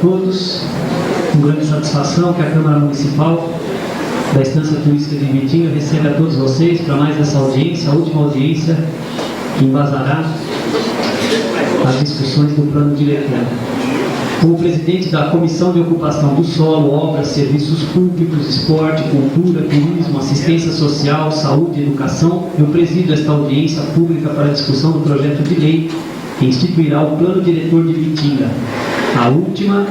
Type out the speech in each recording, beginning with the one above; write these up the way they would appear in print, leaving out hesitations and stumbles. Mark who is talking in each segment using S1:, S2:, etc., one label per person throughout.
S1: todos. Com grande satisfação que a Câmara Municipal da Estância Turística de Ibitinga recebe a todos vocês para mais essa audiência, a última audiência que embasará as discussões do plano diretor. Como presidente da Comissão de Ocupação do Solo, Obras, Serviços Públicos, Esporte, Cultura, Turismo, Assistência Social, Saúde e Educação, eu presido esta audiência pública para a discussão do projeto de lei que instituirá o plano diretor de Ibitinga, a última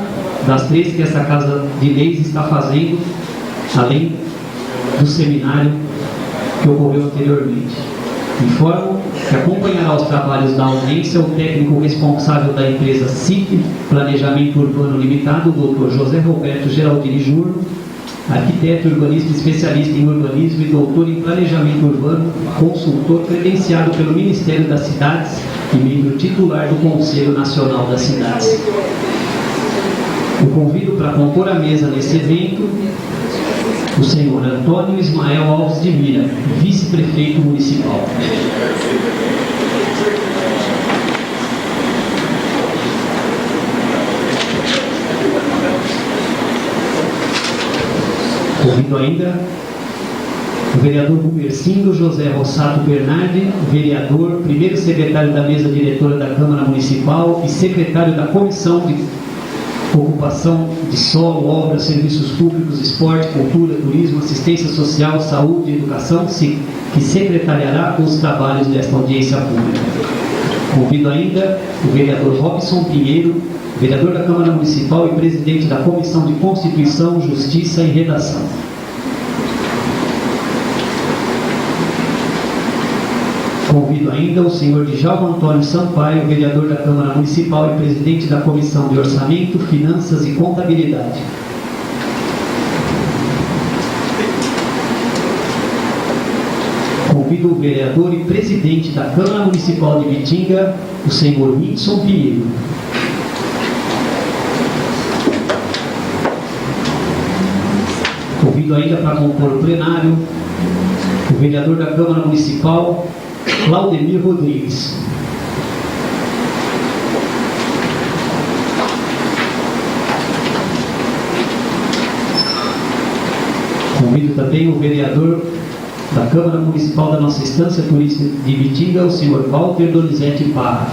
S1: das três que essa Casa de Leis está fazendo, além do seminário que ocorreu anteriormente. Informo que acompanhará os trabalhos da audiência o técnico responsável da empresa CIP Planejamento Urbano Limitado, o Dr. José Roberto Geraldini Júnior, arquiteto, urbanista especialista em urbanismo e doutor em planejamento urbano, consultor credenciado pelo Ministério das Cidades e membro titular do Conselho Nacional das Cidades. Eu convido para compor a mesa nesse evento o senhor Antônio Ismael Alves de Mira, vice-prefeito municipal. Convido ainda o vereador Gumercindo José Rossato Bernardi, vereador, primeiro secretário da mesa diretora da Câmara Municipal e secretário da Comissão de Ocupação de Solo, Obras, Serviços Públicos, Esporte, Cultura, Turismo, Assistência Social, Saúde e Educação, que secretariará os trabalhos desta audiência pública. Convido ainda o vereador Robson Pinheiro, vereador da Câmara Municipal e presidente da Comissão de Constituição, Justiça e Redação. Convido ainda o senhor Djalma Antônio Sampaio, vereador da Câmara Municipal e presidente da Comissão de Orçamento, Finanças e Contabilidade. Convido o vereador e presidente da Câmara Municipal de Ibitinga, o senhor Wilson Pinheiro. Convido ainda para compor o plenário o vereador da Câmara Municipal, Claudemir Rodrigues. Convido também o vereador da Câmara Municipal da nossa Estância Turística de Ibitinga, o senhor Walter Donizete Parra.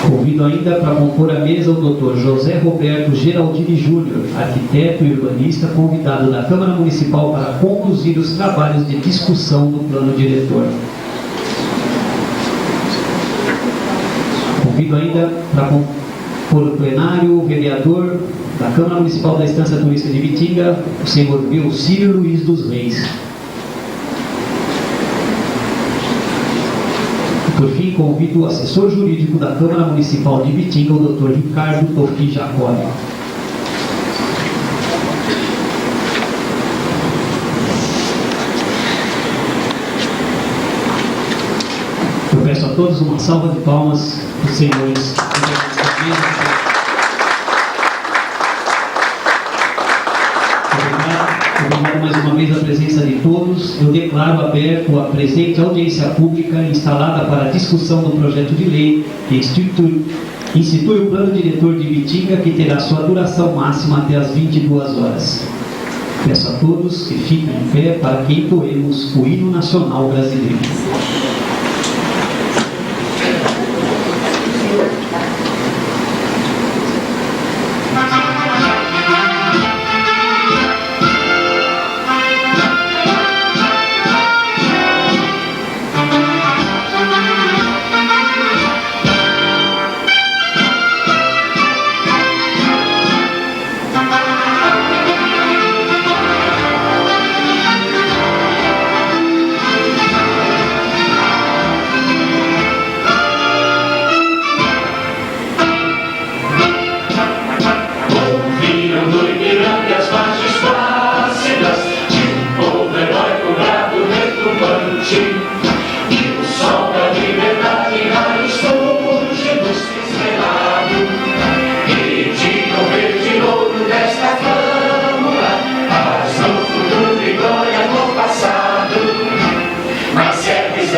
S1: Convido ainda para compor a mesa o Dr. José Roberto Geraldini Júnior, arquiteto e urbanista, convidado da Câmara Municipal para conduzir os trabalhos de discussão do plano diretor. Convido ainda para compor o plenário o vereador da Câmara Municipal da Estância Turística de Ibitinga, o senhor Belcírio Luiz dos Reis. Por fim, convido o assessor jurídico da Câmara Municipal de Ibitinga, o Dr. Ricardo Tofi Jacobi. Eu peço a todos uma salva de palmas para os senhores. Obrigado mais uma vez a presença de todos. Eu declaro aberto a presente audiência pública instalada para a discussão do projeto de lei que institui o plano diretor de Ibitinga, que terá sua duração máxima até às 22 horas. Peço a todos que fiquem em pé para que entoemos o hino nacional brasileiro.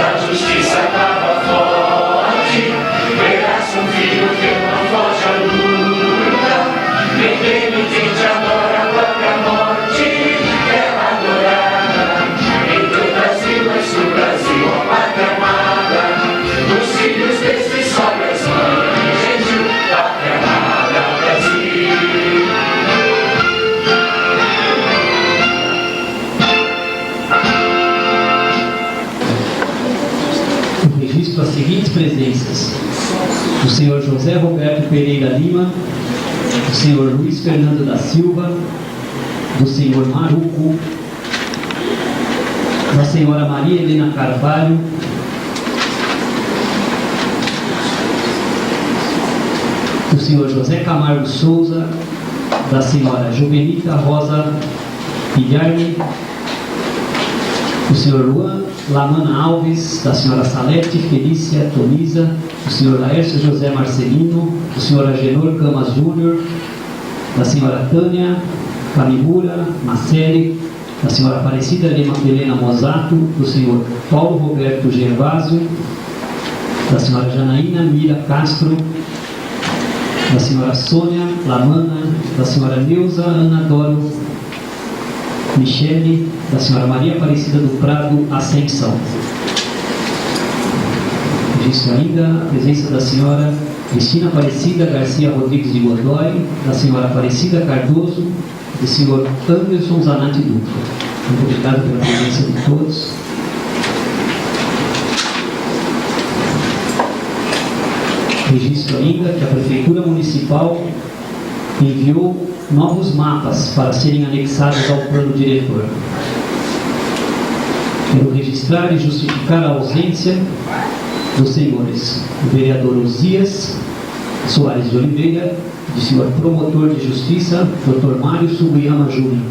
S2: A justiça acaba forte.
S1: registro as seguintes presenças: do senhor José Roberto Pereira Lima, do senhor Luiz Fernando da Silva, do senhor Maruco, da senhora Maria Helena Carvalho, do senhor José Camargo Souza, da senhora Jovenita Rosa Pilharme, do senhor Luan Lamana Alves, da senhora Salete Felícia Toniza, do senhor Laércio José Marcelino, do senhor Agenor Camas Júnior, da senhora Tânia Camibura Macelli, da senhora Aparecida Helena Mosato, do senhor Paulo Roberto Gervásio, da senhora Janaína Mira Castro, da senhora Sônia Lamana, da senhora Neuza Ana Doro Michele, da senhora Maria Aparecida do Prado Ascensão. Registro ainda a presença da senhora Cristina Aparecida Garcia Rodrigues de Godoy, da senhora Aparecida Cardoso, do senhor Anderson Zanatti Dutra. Muito obrigado pela presença de todos. Registro ainda que a Prefeitura Municipal enviou novos mapas para serem anexados ao plano diretor. Quero registrar e justificar a ausência dos senhores o vereador Osias Soares de Oliveira, do senhor promotor de justiça, Dr. Mário Sugiyama Júnior,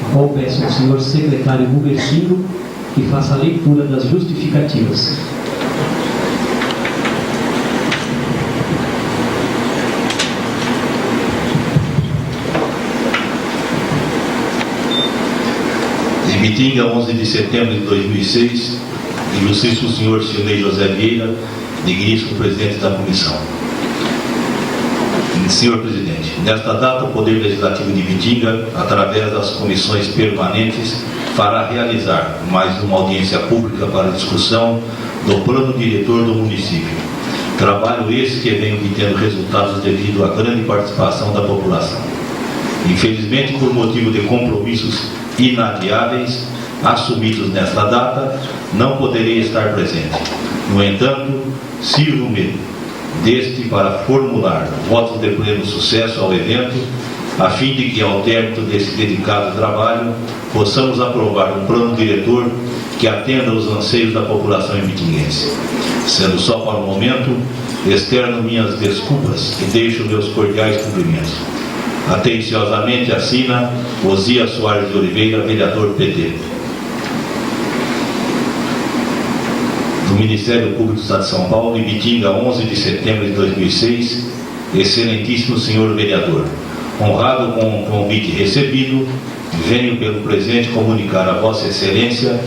S1: a qual peço ao senhor secretário Gubercindo que faça a leitura das justificativas.
S2: Ibitinga, 11 de setembro de 2006, ilustríssimo senhor Sionei José Vieira, digníssimo presidente da comissão. Senhor presidente, nesta data o Poder Legislativo de Ibitinga, através das comissões permanentes, fará realizar mais uma audiência pública para discussão do plano diretor do município. Trabalho esse que vem obtendo resultados devido à grande participação da população. Infelizmente, por motivo de compromissos inadiáveis assumidos nesta data, não poderei estar presente. No entanto, sirvo-me deste para formular votos de pleno sucesso ao evento, a fim de que, ao término desse dedicado trabalho, possamos aprovar um plano diretor que atenda aos anseios da população ibitinguense. Sendo só para o momento, externo minhas desculpas e deixo meus cordiais cumprimentos. Atenciosamente assina Osias Soares de Oliveira, vereador PT. Do Ministério Público do Estado de São Paulo, Ibitinga, 11 de setembro de 2006, excelentíssimo senhor vereador, honrado com o convite recebido, venho pelo presente comunicar a Vossa Excelência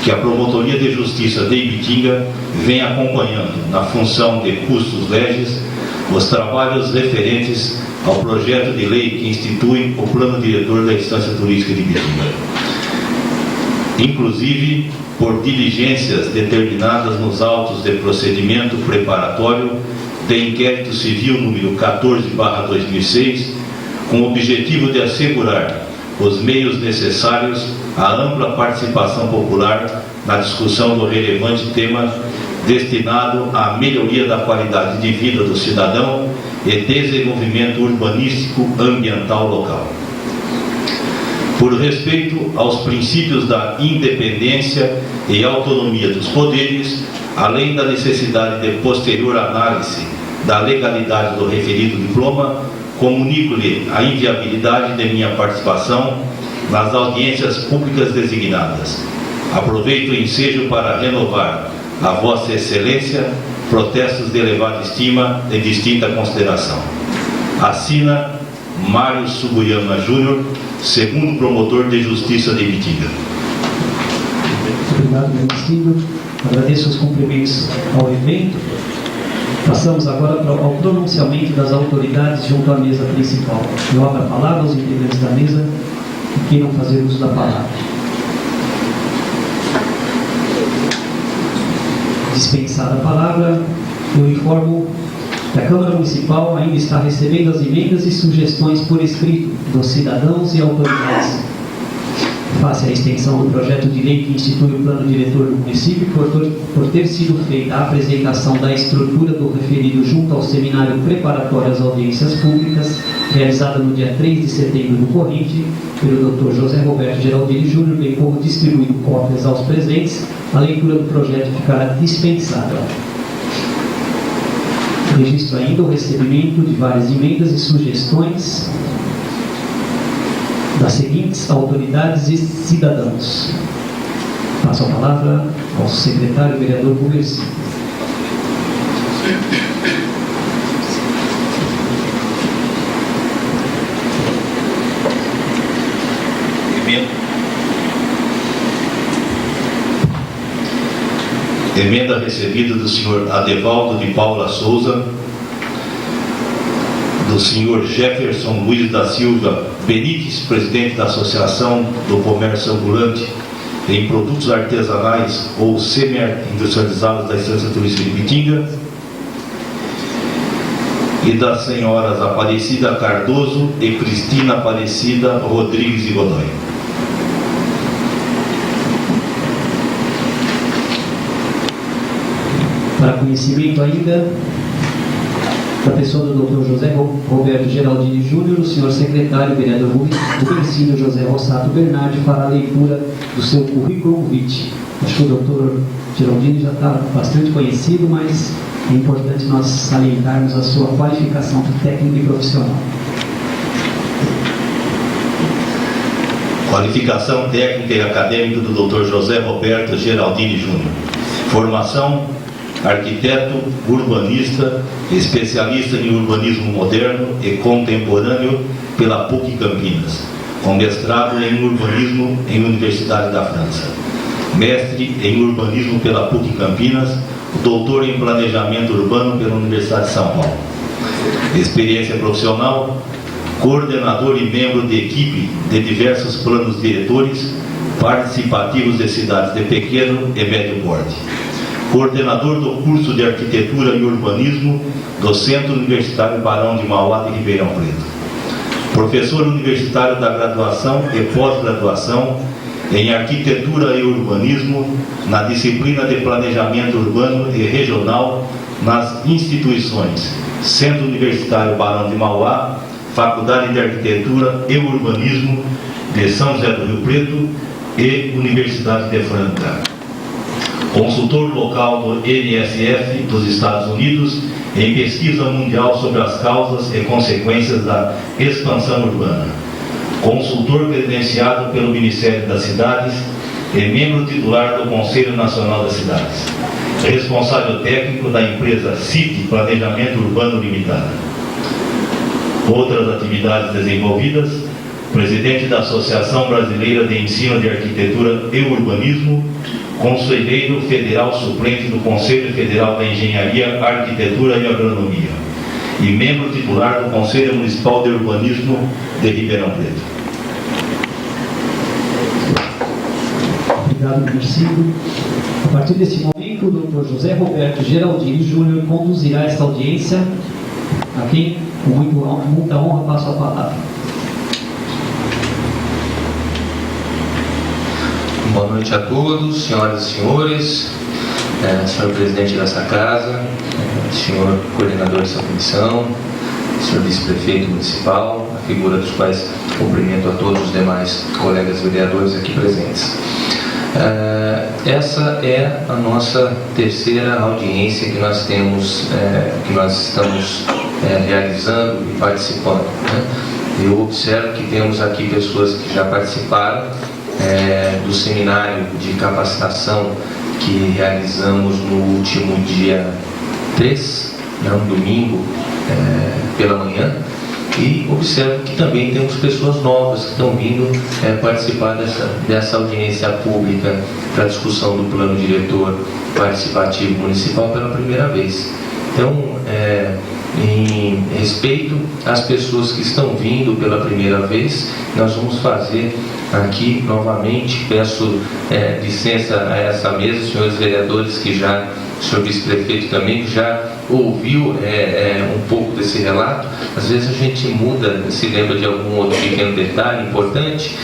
S2: que a Promotoria de Justiça de Ibitinga vem acompanhando, na função de custos legis, os trabalhos referentes ao projeto de lei que institui o plano diretor da instância turística de Ibitinga. Inclusive, por diligências determinadas nos autos de procedimento preparatório de inquérito civil número 14/2006, com o objetivo de assegurar os meios necessários à ampla participação popular na discussão do relevante tema destinado à melhoria da qualidade de vida do cidadão e desenvolvimento urbanístico ambiental local. Por respeito aos princípios da independência e autonomia dos poderes, além da necessidade de posterior análise da legalidade do referido diploma, comunico-lhe a inviabilidade de minha participação nas audiências públicas designadas. Aproveito o ensejo para renovar a Vossa Excelência protestos de elevada estima e distinta consideração. Assina Mário Sugiyama Júnior, segundo promotor de justiça de Ibitinga.
S1: Obrigado, Gubercindo. Agradeço os cumprimentos ao evento. Passamos agora ao pronunciamento das autoridades junto à mesa principal. Eu abro a palavra aos integrantes da mesa que queiram fazer uso da palavra. Dispensada a palavra, eu informo que a Câmara Municipal ainda está recebendo as emendas e sugestões por escrito dos cidadãos e autoridades face à extensão do projeto de lei que institui o plano diretor do município, por ter sido feita a apresentação da estrutura do referido junto ao seminário preparatório às audiências públicas, realizada no dia 3 de setembro do corrente, pelo Dr. José Roberto Geraldini Júnior, bem como distribuído cópias aos presentes, a leitura do projeto ficará dispensada. Registro ainda o recebimento de várias emendas e sugestões das seguintes autoridades e cidadãos. Passo a palavra ao secretário vereador Gumerci.
S2: Emenda recebida do senhor Adevaldo de Paula Souza, do senhor Jefferson Luiz da Silva Benites, presidente da Associação do Comércio Ambulante em Produtos Artesanais ou Semi-Industrializados da Estância Turística de Ibitinga, e das senhoras Aparecida Cardoso e Cristina Aparecida Rodrigues de Godoy.
S1: Para conhecimento ainda da pessoa do Dr. José Roberto Geraldini Júnior, o senhor secretário vereador Rubensino José Rossato Bernardi fará a leitura do seu currículo vitae. Acho que o Dr. Geraldini já está bastante conhecido, mas é importante nós salientarmos a sua qualificação técnica e profissional.
S2: Qualificação técnica e acadêmica do Dr. José Roberto Geraldini Júnior. Formação: arquiteto, urbanista, especialista em urbanismo moderno e contemporâneo pela PUC Campinas, com mestrado em urbanismo em Universidade da França, mestre em urbanismo pela PUC Campinas, doutor em planejamento urbano pela Universidade de São Paulo. Experiência profissional: coordenador e membro de equipe de diversos planos diretores participativos de cidades de pequeno e médio porte. Coordenador do curso de Arquitetura e Urbanismo do Centro Universitário Barão de Mauá de Ribeirão Preto. Professor universitário da graduação e pós-graduação em Arquitetura e Urbanismo na disciplina de Planejamento Urbano e Regional nas instituições Centro Universitário Barão de Mauá, Faculdade de Arquitetura e Urbanismo de São José do Rio Preto e Universidade de Franca. Consultor local do NSF dos Estados Unidos em pesquisa mundial sobre as causas e consequências da expansão urbana. Consultor credenciado pelo Ministério das Cidades e membro titular do Conselho Nacional das Cidades. Responsável técnico da empresa CIT Planejamento Urbano Limitada. Outras atividades desenvolvidas: presidente da Associação Brasileira de Ensino de Arquitetura e Urbanismo, conselheiro federal suplente do Conselho Federal da Engenharia, Arquitetura e Agronomia e membro titular do Conselho Municipal de Urbanismo de Ribeirão Preto.
S1: Obrigado, Mercido. A partir desse momento, o Dr. José Roberto Geraldini Júnior conduzirá esta audiência, a quem, com muita honra, passo a palavra.
S3: Boa noite a todos, senhoras e senhores, senhor presidente dessa casa, senhor coordenador dessa comissão, senhor vice-prefeito municipal, a figura dos quais cumprimento a todos os demais colegas vereadores aqui presentes. Essa é a nossa terceira audiência que nós temos, que nós estamos realizando e participando, né? Eu observo que temos aqui pessoas que já participaram do seminário de capacitação que realizamos no último dia 3, domingo, pela manhã, e observo que também temos pessoas novas que estão vindo participar dessa audiência pública para discussão do plano diretor participativo municipal pela primeira vez. Então, em respeito às pessoas que estão vindo pela primeira vez, nós vamos fazer aqui novamente, peço licença a essa mesa, senhores vereadores, que já, o senhor vice-prefeito também, que já ouviu um pouco desse relato. Às vezes a gente muda, se lembra de algum outro pequeno detalhe importante,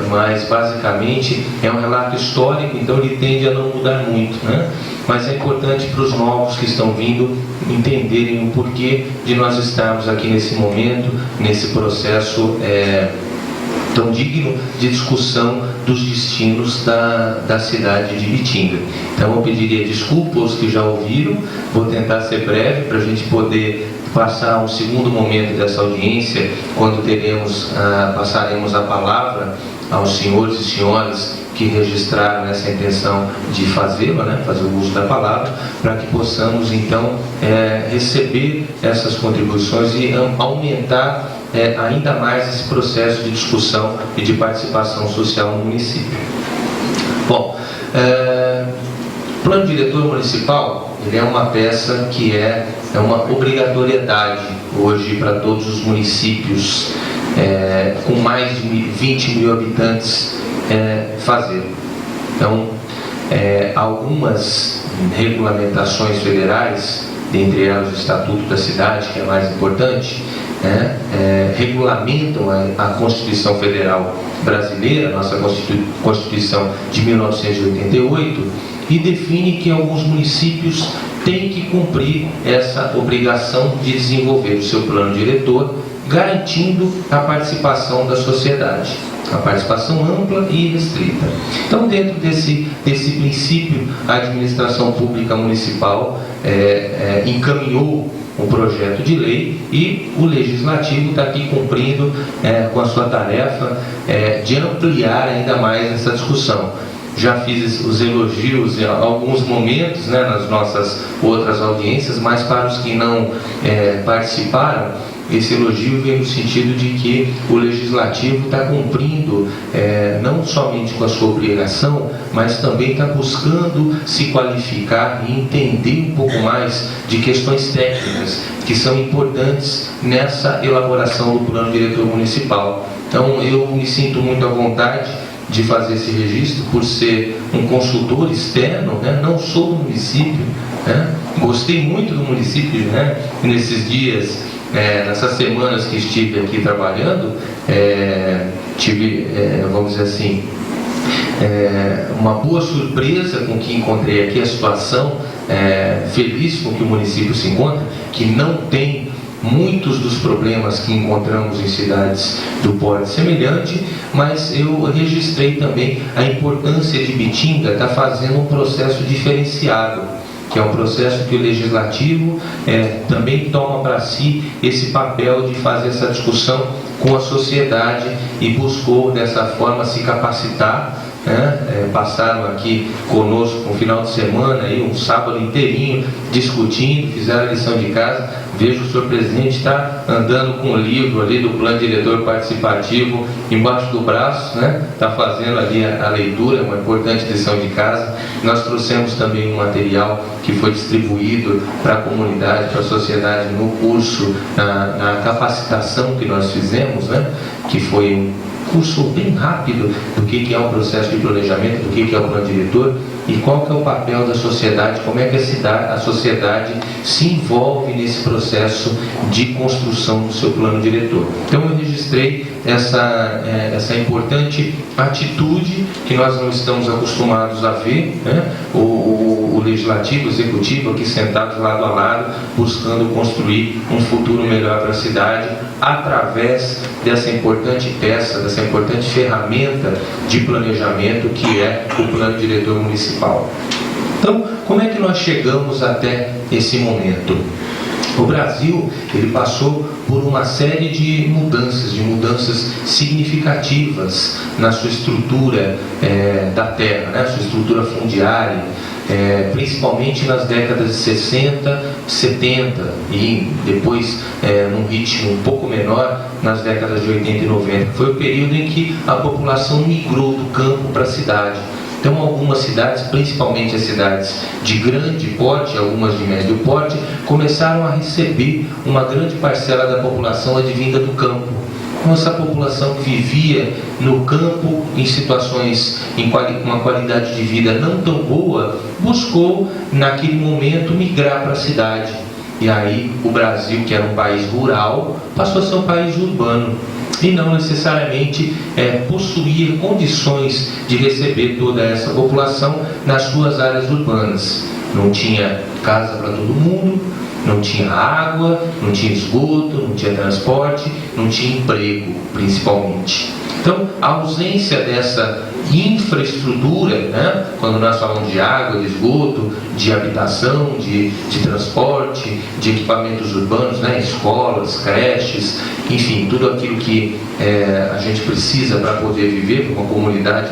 S3: mas basicamente é um relato histórico, então ele tende a não mudar muito, né? Mas é importante para os novos que estão vindo entenderem o porquê de nós estarmos aqui nesse momento, nesse processo tão digno de discussão dos destinos da cidade de Ibitinga. Então eu pediria desculpa aos que já ouviram, vou tentar ser breve para a gente poder passar um segundo momento dessa audiência, quando passaremos a palavra aos senhores e senhoras que registraram essa intenção de fazê-la, né, fazer o uso da palavra, para que possamos então receber essas contribuições e aumentar ainda mais esse processo de discussão e de participação social no município. Bom, o Plano Diretor Municipal, ele é uma peça que é uma obrigatoriedade hoje para todos os municípios com mais de 20 mil habitantes fazer. Então, algumas regulamentações federais, dentre elas o Estatuto da Cidade, que é mais importante, regulamentam a Constituição Federal Brasileira, nossa Constituição de 1988, e define que alguns municípios têm que cumprir essa obrigação de desenvolver o seu plano diretor, garantindo a participação da sociedade, a participação ampla e restrita. Então, dentro desse princípio, a administração pública municipal encaminhou um projeto de lei e o Legislativo está aqui cumprindo com a sua tarefa de ampliar ainda mais essa discussão. Já fiz os elogios em alguns momentos, nas nossas outras audiências, mas para os que não participaram, esse elogio vem no sentido de que o Legislativo está cumprindo não somente com a sua obrigação, mas também está buscando se qualificar e entender um pouco mais de questões técnicas que são importantes nessa elaboração do Plano Diretor Municipal. Então eu me sinto muito à vontade de fazer esse registro por ser um consultor externo, não sou do município, gostei muito do município, nesses dias, nessas semanas que estive aqui trabalhando, tive, vamos dizer assim, uma boa surpresa com que encontrei aqui a situação, feliz com que o município se encontra, que não tem muitos dos problemas que encontramos em cidades do porte semelhante, mas eu registrei também a importância de Ibitinga estar fazendo um processo diferenciado, que é um processo que o Legislativo também toma para si esse papel de fazer essa discussão com a sociedade e buscou dessa forma se capacitar. Passaram aqui conosco um final de semana, um sábado inteirinho, discutindo, fizeram a lição de casa. Vejo o senhor presidente está andando com o livro ali do Plano Diretor Participativo embaixo do braço, está fazendo ali a leitura, uma importante lição de casa. Nós trouxemos também um material que foi distribuído para a comunidade, para a sociedade no curso, na capacitação que nós fizemos, que foi um curso bem rápido do que é um processo de planejamento, do que é o plano diretor e qual que é o papel da sociedade, como é que a sociedade se envolve nesse processo de construção do seu plano diretor. Então eu registrei essa importante atitude que nós não estamos acostumados a ver, o Legislativo, o Executivo aqui sentados lado a lado, buscando construir um futuro melhor para a cidade, através dessa importante peça, dessa importante ferramenta de planejamento que é o Plano Diretor Municipal. Então, como é que nós chegamos até esse momento? O Brasil, ele passou por uma série de mudanças significativas na sua estrutura da terra, sua estrutura fundiária, principalmente nas décadas de 60, 70 e depois num ritmo um pouco menor nas décadas de 80 e 90. Foi o período em que a população migrou do campo para a cidade. Então algumas cidades, principalmente as cidades de grande porte, algumas de médio porte, começaram a receber uma grande parcela da população advinda do campo. nossa população que vivia no campo em situações, com uma qualidade de vida não tão boa, buscou naquele momento migrar para a cidade. E aí o Brasil, que era um país rural, passou a ser um país urbano e não necessariamente possuía condições de receber toda essa população nas suas áreas urbanas. Não tinha casa para todo mundo, não tinha água, não tinha esgoto, não tinha transporte, não tinha emprego, principalmente. Então, a ausência dessa infraestrutura, né, quando nós falamos de água, de esgoto, de habitação, de transporte, de equipamentos urbanos, né, escolas, creches, enfim, tudo aquilo que a gente precisa para poder viver, para uma comunidade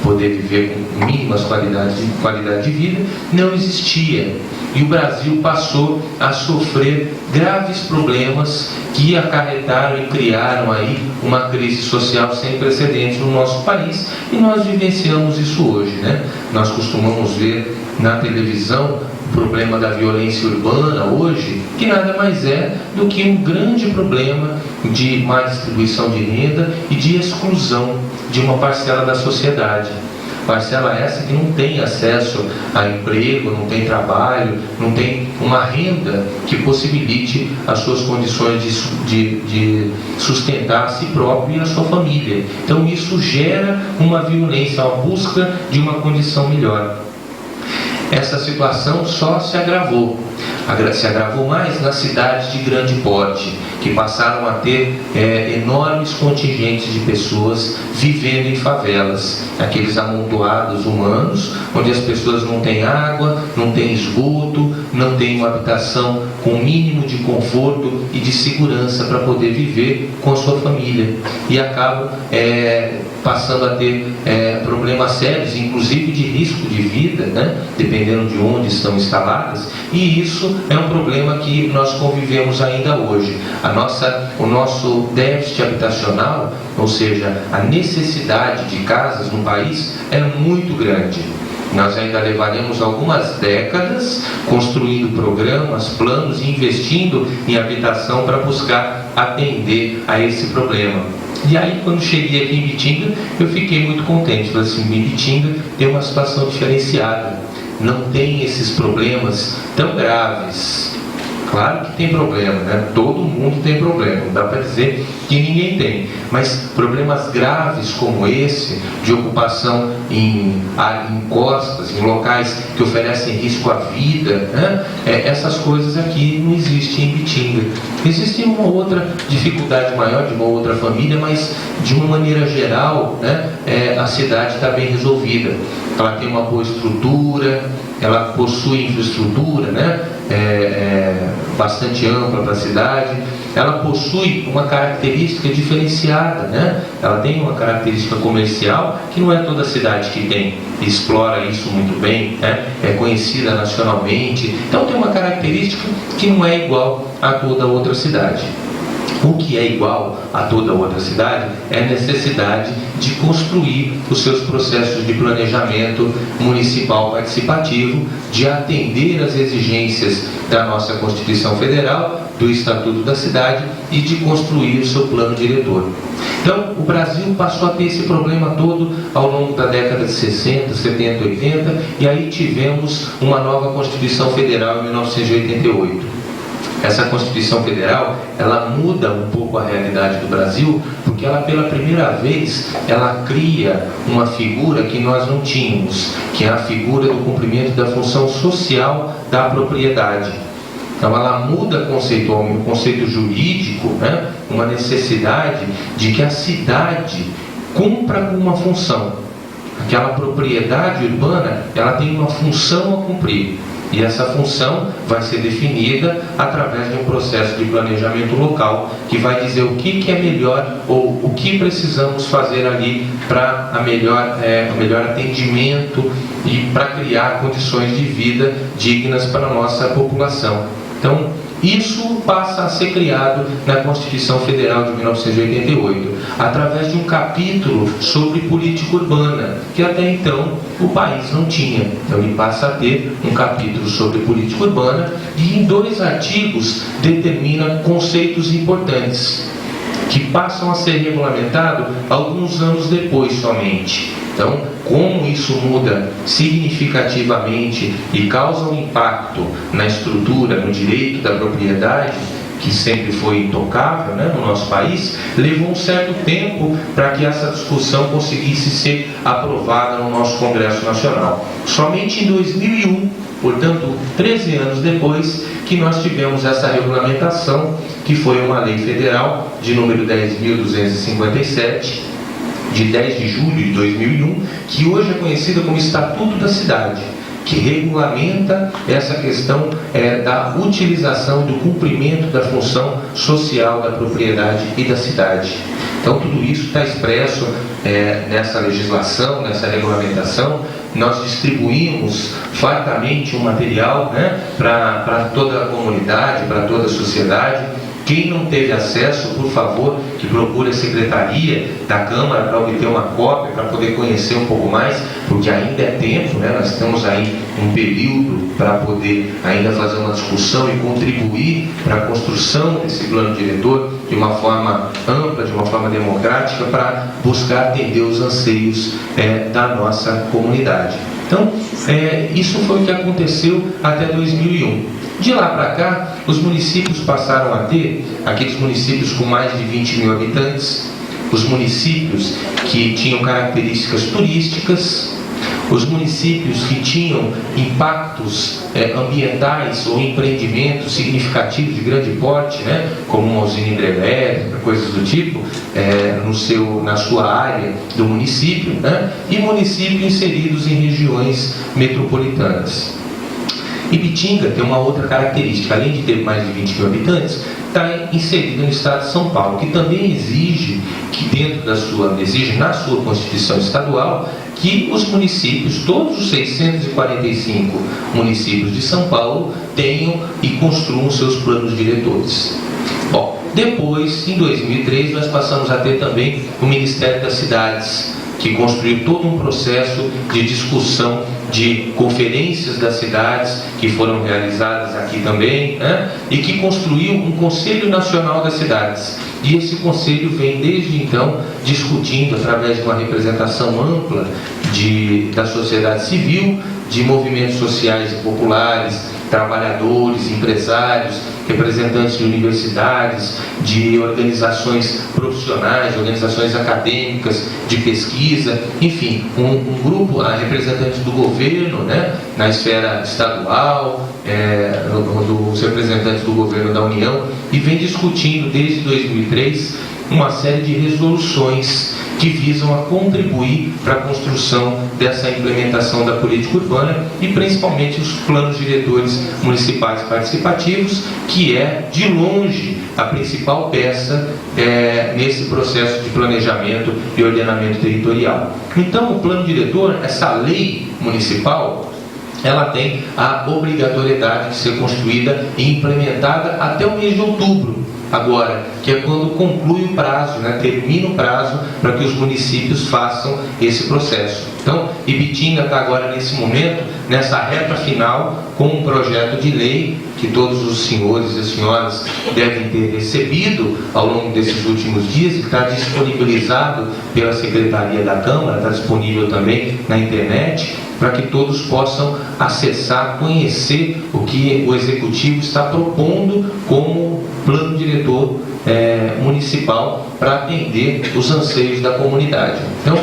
S3: poder viver com mínimas qualidade de vida, não existia. E o Brasil passou a sofrer graves problemas que acarretaram e criaram aí uma crise social sem precedentes no nosso país, e nós vivenciamos isso hoje, né? Nós costumamos ver na televisão o problema da violência urbana hoje, que nada mais é do que um grande problema de má distribuição de renda e de exclusão de uma parcela da sociedade. Parcela essa que não tem acesso a emprego, não tem trabalho, não tem uma renda que possibilite as suas condições de sustentar a si próprio e a sua família. Então isso gera uma violência, uma busca de uma condição melhor. Essa situação só se agravou mais nas cidades de grande porte, que passaram a ter enormes contingentes de pessoas vivendo em favelas, aqueles amontoados humanos, onde as pessoas não têm água, não têm esgoto, não têm uma habitação com o mínimo de conforto e de segurança para poder viver com a sua família, e acabam passando a ter problemas sérios, inclusive de risco de vida, né? Dependendo de onde estão instaladas, e isso é um problema que nós convivemos ainda hoje. O nosso déficit habitacional, ou seja, a necessidade de casas no país é muito grande. Nós ainda levaremos algumas décadas construindo programas, planos e investindo em habitação para buscar atender a esse problema. E aí, quando cheguei aqui em Bitinga, eu fiquei muito contente. Falei assim, Bitinga tem uma situação diferenciada, não tem esses problemas tão graves. Claro que tem problema, né? Todo mundo tem problema, não dá para dizer que ninguém tem, mas problemas graves como esse, de ocupação em costas, em locais que oferecem risco à vida, né? Essas coisas aqui não existem em Bitinga. Existe uma outra dificuldade maior de uma outra família, mas de uma maneira geral, né, a cidade está bem resolvida. Ela tem uma boa estrutura, ela possui infraestrutura, né, bastante ampla para a cidade. Ela possui uma característica diferenciada, né? Ela tem uma característica comercial que não é toda cidade que tem, explora isso muito bem, né? É conhecida nacionalmente, então tem uma característica que não é igual a toda outra cidade. O que é igual a toda outra cidade é a necessidade de construir os seus processos de planejamento municipal participativo, de atender às exigências da nossa Constituição Federal, do Estatuto da Cidade e de construir o seu plano diretor. Então, o Brasil passou a ter esse problema todo ao longo da década de 60, 70, 80, e aí tivemos uma nova Constituição Federal em 1988. Essa Constituição Federal, ela muda um pouco a realidade do Brasil, porque ela, pela primeira vez, ela cria uma figura que nós não tínhamos, que é a figura do cumprimento da função social da propriedade. Então ela muda conceitualmente, o conceito jurídico, né? Uma necessidade de que a cidade cumpra com uma função. Aquela propriedade urbana, ela tem uma função a cumprir. E essa função vai ser definida através de um processo de planejamento local que vai dizer o que é melhor ou o que precisamos fazer ali para o melhor atendimento e para criar condições de vida dignas para a nossa população. Então, isso passa a ser criado na Constituição Federal de 1988, através de um capítulo sobre política urbana, que até então o país não tinha. Então ele passa a ter um capítulo sobre política urbana e em 2 artigos determina conceitos importantes. que passam a ser regulamentados alguns anos depois somente. Então, como isso muda significativamente e causa um impacto na estrutura, no direito da propriedade, que sempre foi intocável, né, no nosso país, levou um certo tempo para que essa discussão conseguisse ser aprovada no nosso Congresso Nacional. Somente em 2001, portanto, 13 anos depois, que nós tivemos essa regulamentação, que foi uma lei federal de número 10.257, de 10 de julho de 2001, que hoje é conhecida como Estatuto da Cidade, que regulamenta essa questão da utilização e do cumprimento da função social da propriedade e da cidade. Então, tudo isso está expresso nessa legislação, nessa regulamentação. Nós distribuímos fartamente um material, né, para toda a comunidade, para toda a sociedade. Quem não teve acesso, por favor, que procure a Secretaria da Câmara para obter uma cópia, para poder conhecer um pouco mais, porque ainda é tempo, né? Nós estamos aí um período para poder ainda fazer uma discussão e contribuir para a construção desse plano diretor de uma forma ampla, de uma forma democrática, para buscar atender os anseios da nossa comunidade. Então, isso foi o que aconteceu até 2001. De lá para cá, os municípios passaram a ter, aqueles municípios com mais de 20 mil habitantes, os municípios que tinham características turísticas, os municípios que tinham impactos ambientais ou empreendimentos significativos de grande porte, né, como uma usina hidrelétrica, coisas do tipo, na sua área do município, né, e municípios inseridos em regiões metropolitanas. Ibitinga tem uma outra característica, além de ter mais de 20 mil habitantes, está inserido no estado de São Paulo, que também exige na sua Constituição Estadual, que os municípios, todos os 645 municípios de São Paulo, tenham e construam seus planos diretores. Bom, depois, em 2003, nós passamos a ter também o Ministério das Cidades, que construiu todo um processo de discussão de conferências das cidades, que foram realizadas aqui também, né? E que construiu um Conselho Nacional das Cidades. E esse conselho vem desde então discutindo, através de uma representação ampla da sociedade civil, de movimentos sociais e populares, trabalhadores, empresários, representantes de universidades, de organizações profissionais, de organizações acadêmicas, de pesquisa, enfim, um grupo, representantes do governo, né, na esfera estadual, dos representantes do governo da União, e vem discutindo desde 2003 uma série de resoluções que visam a contribuir para a construção dessa implementação da política urbana e principalmente os planos diretores municipais participativos, que é, de longe, a principal peça nesse processo de planejamento e ordenamento territorial. Então, o plano diretor, essa lei municipal, ela tem a obrigatoriedade de ser construída e implementada até o mês de outubro. Agora, que é quando conclui o prazo, né, termina o prazo para que os municípios façam esse processo. Então, Ibitinga está agora nesse momento, nessa reta final, com um projeto de lei que todos os senhores e senhoras devem ter recebido ao longo desses últimos dias, que está disponibilizado pela Secretaria da Câmara, está disponível também na internet, para que todos possam acessar, conhecer o que o Executivo está propondo como plano diretor municipal para atender os anseios da comunidade. Então,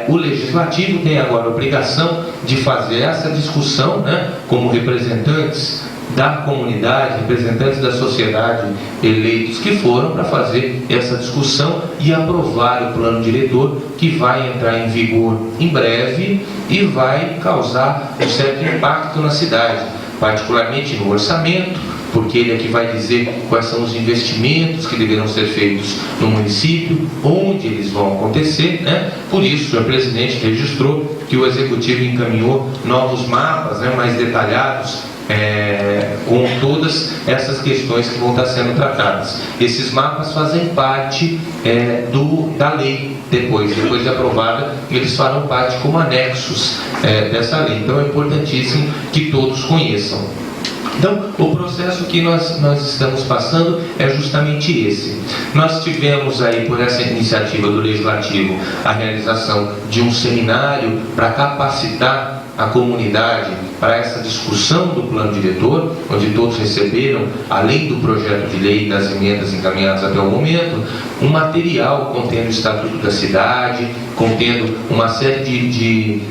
S3: o Legislativo tem agora a obrigação de fazer essa discussão, né, como representantes da comunidade, representantes da sociedade eleitos que foram para fazer essa discussão e aprovar o plano diretor, que vai entrar em vigor em breve e vai causar um certo impacto na cidade, particularmente no orçamento, porque ele é que vai dizer quais são os investimentos que deverão ser feitos no município, onde eles vão acontecer, né? Por isso, o senhor presidente registrou que o Executivo encaminhou novos mapas, né, mais detalhados, com todas essas questões que vão estar sendo tratadas. Esses mapas fazem parte da lei. Depois de aprovada, eles farão parte como anexos dessa lei. Então é importantíssimo que todos conheçam. Então, o processo que nós estamos passando é justamente esse. Nós tivemos aí, por essa iniciativa do Legislativo, a realização de um seminário para capacitar a comunidade para essa discussão do plano diretor, onde todos receberam, além do projeto de lei e das emendas encaminhadas até o momento, um material contendo o Estatuto da Cidade, contendo uma série de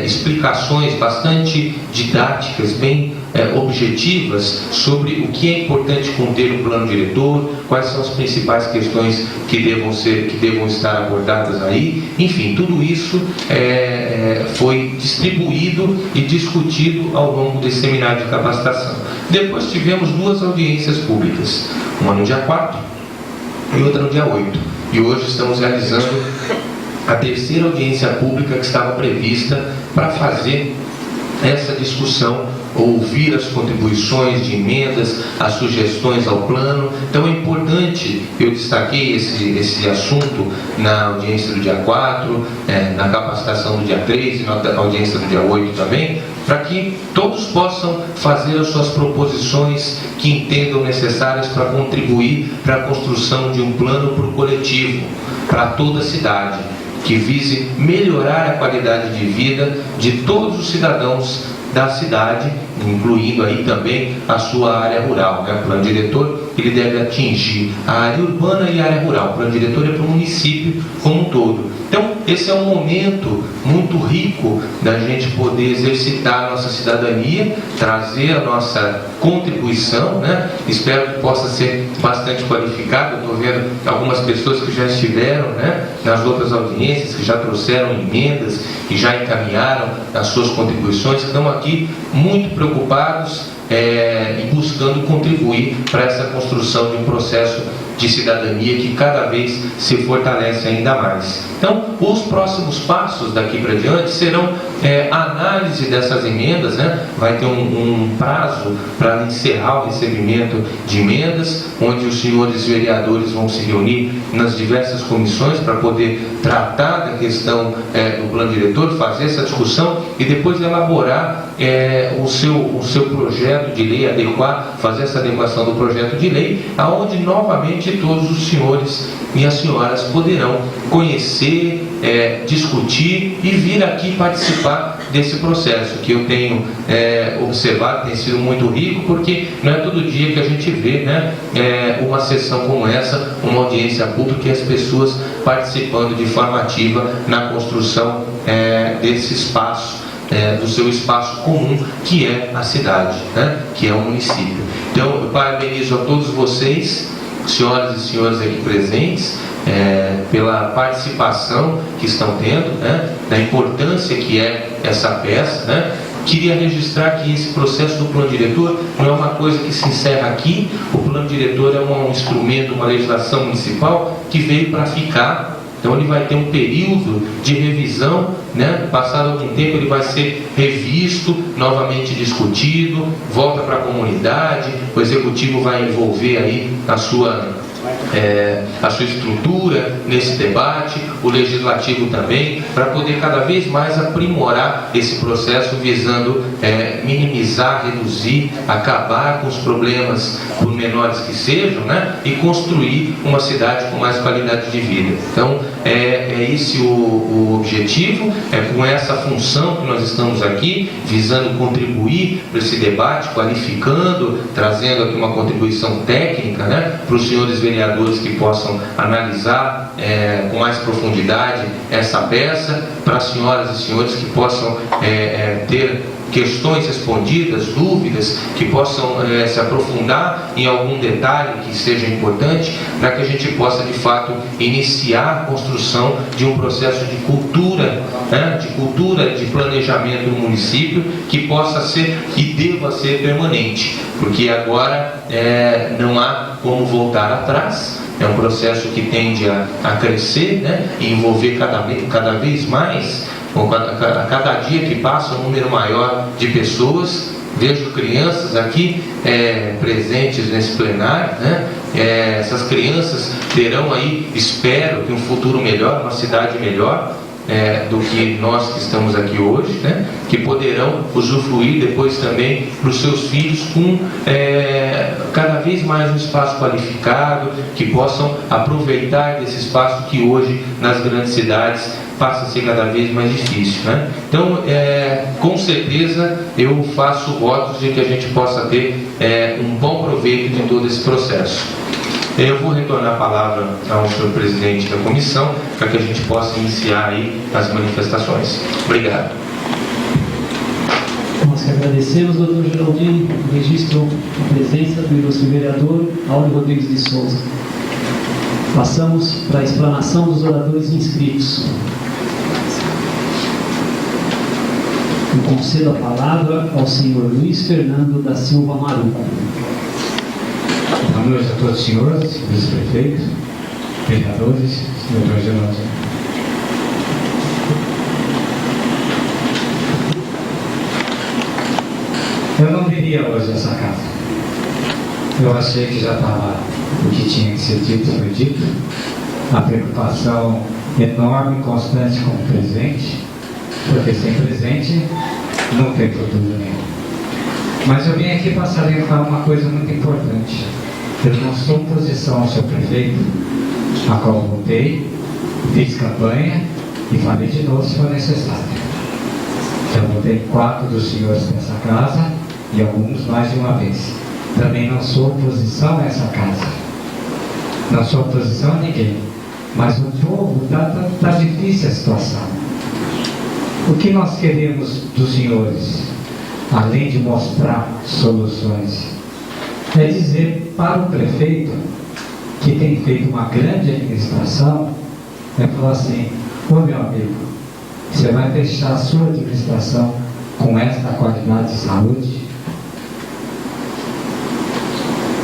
S3: explicações bastante didáticas, bem objetivas sobre o que é importante conter o plano diretor, quais são as principais questões que devam estar abordadas aí. Enfim, tudo isso foi distribuído e discutido ao longo desse seminário de capacitação. Depois tivemos 2 audiências públicas, uma no dia 4 e outra no dia 8. E hoje estamos realizando a 3ª audiência pública que estava prevista para fazer essa discussão, ouvir as contribuições de emendas, as sugestões ao plano. Então é importante, eu destaquei esse assunto na audiência do dia 4, na capacitação do dia 3 e na audiência do dia 8 também, para que todos possam fazer as suas proposições que entendam necessárias para contribuir para a construção de um plano para o coletivo, para toda a cidade, que vise melhorar a qualidade de vida de todos os cidadãos da cidade, incluindo aí também a sua área rural, né? O plano diretor, ele deve atingir a área urbana e a área rural. O plano diretor é para o município como um todo. Então, esse é um momento muito rico da gente poder exercitar a nossa cidadania, trazer a nossa contribuição, né? Espero que possa ser bastante qualificado. Estou vendo algumas pessoas que já estiveram, né, nas outras audiências, que já trouxeram emendas, que já encaminharam as suas contribuições, que estão aqui muito preocupados e buscando contribuir para essa construção de um processo de cidadania que cada vez se fortalece ainda mais. Então, os próximos passos daqui para diante serão a análise dessas emendas, né? Vai ter um prazo para encerrar o recebimento de emendas, onde os senhores vereadores vão se reunir nas diversas comissões para poder tratar da questão do plano diretor, fazer essa discussão e depois elaborar o seu projeto de lei, fazer essa adequação do projeto de lei, aonde novamente todos os senhores e as senhoras poderão conhecer, discutir e vir aqui participar desse processo, que eu tenho observado, tem sido muito rico, porque não é todo dia que a gente vê, né, uma sessão como essa, uma audiência pública e as pessoas participando de forma ativa na construção desse espaço, do seu espaço comum, que é a cidade, né, que é o município. Então, eu parabenizo a todos vocês, senhoras e senhores aqui presentes, pela participação que estão tendo, né, da importância que é essa peça, né. Queria registrar que esse processo do plano diretor não é uma coisa que se encerra aqui. O plano diretor é um instrumento, uma legislação municipal que veio para ficar. Então ele vai ter um período de revisão, né? Passado algum tempo ele vai ser revisto, novamente discutido, volta para a comunidade, o executivo vai envolver aí a sua estrutura nesse debate, o legislativo também, para poder cada vez mais aprimorar esse processo, visando minimizar, reduzir, acabar com os problemas, por menores que sejam, né, e construir uma cidade com mais qualidade de vida. Então é esse o objetivo, é com essa função que nós estamos aqui, visando contribuir para esse debate, qualificando, trazendo aqui uma contribuição técnica, né, para os senhores vereadores que possam analisar com mais profundidade essa peça, para as senhoras e senhores que possam ter questões respondidas, dúvidas, que possam se aprofundar em algum detalhe que seja importante, para que a gente possa de fato iniciar a construção de um processo de cultura, né, de planejamento no município, que possa ser e deva ser permanente, porque agora não há como voltar atrás. É um processo que tende a crescer, né, e envolver cada vez mais. A cada dia que passa, um número maior de pessoas. Vejo crianças aqui presentes nesse plenário, né? Essas crianças terão aí, espero, que um futuro melhor, uma cidade melhor. do que nós que estamos aqui hoje, né? Que poderão usufruir depois também para os seus filhos com cada vez mais um espaço qualificado, que possam aproveitar desse espaço que hoje nas grandes cidades passa a ser cada vez mais difícil, né? Então, com certeza eu faço votos de que a gente possa ter um bom proveito de todo esse processo. Eu vou retornar a palavra ao senhor presidente da comissão para que a gente possa iniciar aí as manifestações. Obrigado.
S1: Nós que agradecemos, doutor Geraldino, registro a presença do ilustre vereador Áureo Rodrigues de Souza. Passamos para a explanação dos oradores inscritos. Eu concedo a palavra ao senhor Luiz Fernando da Silva Maruco.
S4: Boa noite a todos os senhores, vice-prefeitos, vereadores, doutor Geraldino. Eu não viria hoje nessa casa. Eu achei que já estava o que tinha que ser dito, foi dito. A preocupação enorme e constante com o presente, porque sem presente não tem futuro nenhum. Mas eu vim aqui para salientar uma coisa muito importante. Eu não sou oposição ao seu prefeito, a qual votei, fiz campanha e falei de novo se for necessário. Já votei 4 dos senhores nessa casa e alguns mais de uma vez. Também não sou oposição a essa casa. Não sou oposição a ninguém. Mas o povo está difícil a situação. O que nós queremos dos senhores, além de mostrar soluções, é dizer para o prefeito, que tem feito uma grande administração, é falar assim: ô meu amigo, você vai fechar a sua administração com esta qualidade de saúde?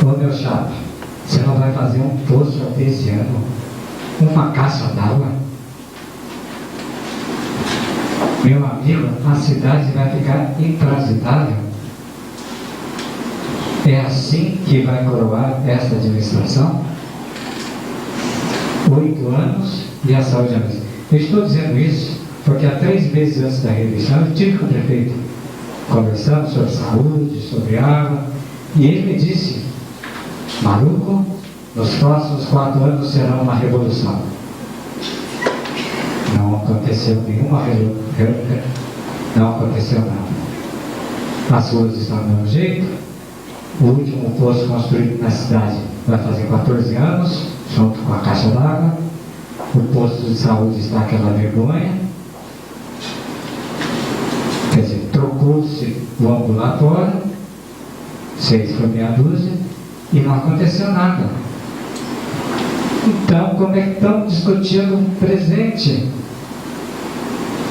S4: Ô meu chapa, você não vai fazer um poço artesiano, uma caixa d'água? Meu amigo, a cidade vai ficar intransitável. É assim que vai coroar esta administração? 8 anos e a saúde a mesma. Eu estou dizendo isso porque há 3 meses antes da reeleição eu estive com o prefeito conversando sobre saúde, sobre água, e ele me disse: Maruco, nos próximos 4 anos será uma revolução. Não aconteceu nenhuma revolução, não aconteceu nada. As ruas estão do mesmo jeito. O último posto construído na cidade vai fazer 14 anos, junto com a caixa d'água. O posto de saúde está aquela vergonha. Quer dizer, trocou-se o ambulatório, 6 foi meia dúzia, e não aconteceu nada. Então, como é que estamos discutindo o presente?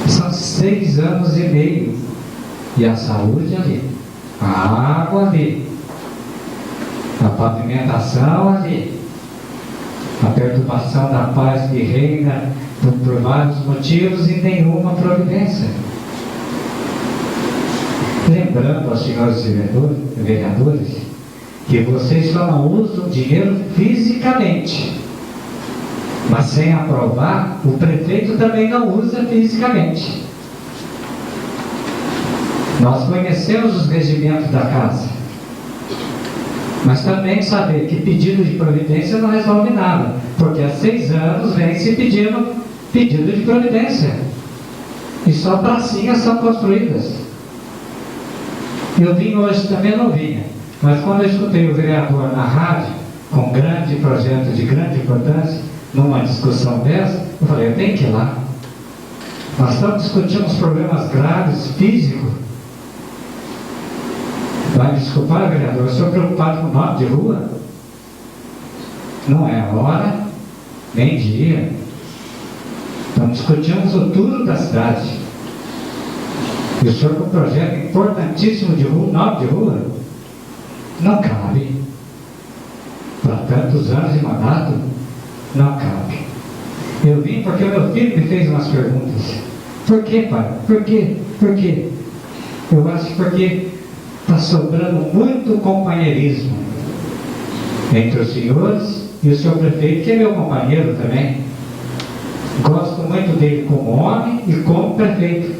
S4: São 6 anos e meio. E a saúde ali, a água ali, a pavimentação ali, a perturbação da paz que reina por vários motivos e nenhuma providência. Lembrando aos senhores vereadores que vocês só não usam dinheiro fisicamente, mas sem aprovar, o prefeito também não usa fisicamente. Nós conhecemos os regimentos da casa, mas também saber que pedido de providência não resolve nada, porque há 6 anos vem se pedindo pedido de providência, e só pracinhas são construídas. Eu vim hoje também, não vinha, mas quando eu escutei o vereador na rádio, com um grande projeto de grande importância, numa discussão dessa, eu falei: eu tenho que ir lá. Nós estamos discutindo os problemas graves, físicos. Vai me desculpar, vereador, eu estou preocupado com o nome de rua. Não é hora, nem dia. Estamos discutindo o futuro da cidade. E o senhor com um projeto importantíssimo de rua, nome de rua, não cabe. Para tantos anos de mandato, não cabe. Eu vim porque o meu filho me fez umas perguntas. Por que, pai? Por quê? Por quê? Eu acho que porque está sobrando muito companheirismo entre os senhores e o senhor prefeito, que é meu companheiro também. Gosto muito dele como homem e como prefeito.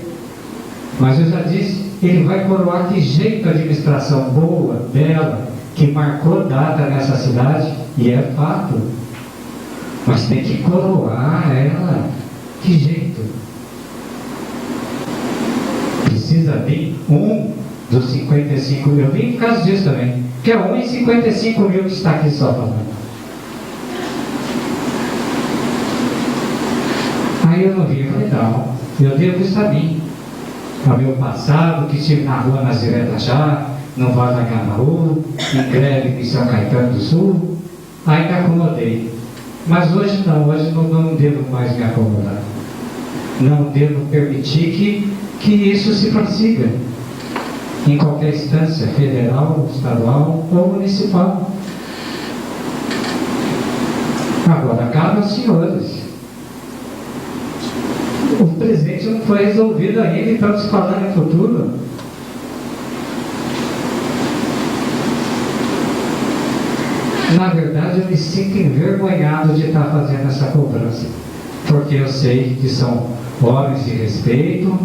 S4: Mas eu já disse, ele vai coroar que jeito a administração boa, bela, que marcou data nessa cidade, e é fato. Mas tem que coroar ela. Que jeito? Precisa vir um dos 55 mil. Eu vim por causa disso também. Que é 1 em 55 mil que está aqui só falando. Aí eu não vi, eu falei, não, eu devo isso a mim. Ao meu passado, que estive na rua Naziré já, no Vale da Ganaú, em greve em São Caetano do Sul, aí me acomodei. Mas hoje não devo mais me acomodar. Não devo permitir que isso se prossiga em qualquer instância, federal, estadual ou municipal. Agora, cabe aos senhores. O presente não foi resolvido ainda e estamos falando em futuro. Na verdade, eu me sinto envergonhado de estar fazendo essa cobrança, porque eu sei que são homens de respeito,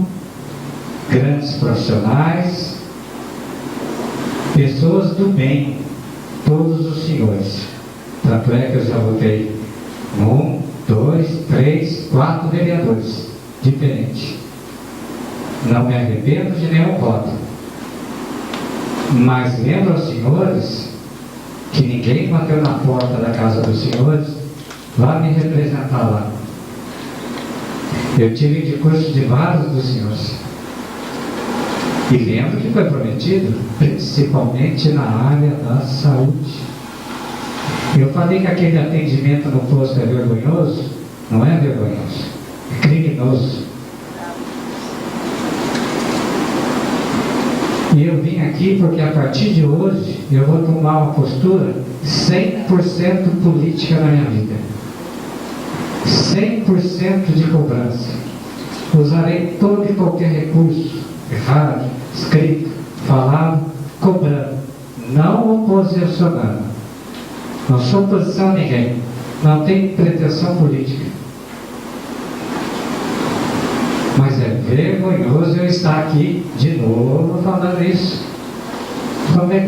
S4: grandes profissionais, pessoas do bem, todos os senhores. Tanto é que eu já votei 1, 2, 3, 4 vereadores diferentes. Não me arrependo de nenhum voto. Mas lembro aos senhores que ninguém bateu na porta da casa dos senhores lá me representar lá. Eu tive discurso de vários dos senhores. E lembro que foi prometido, principalmente na área da saúde. Eu falei que aquele atendimento no posto é vergonhoso. Não é vergonhoso, é criminoso. E eu vim aqui porque a partir de hoje eu vou tomar uma postura 100% política na minha vida. 100% de cobrança. Usarei todo e qualquer recurso, rádio, escrito, falado, cobrando, não oposicionando. Não sou oposição a ninguém, não tenho pretensão política. Mas é vergonhoso eu estar aqui de novo falando isso.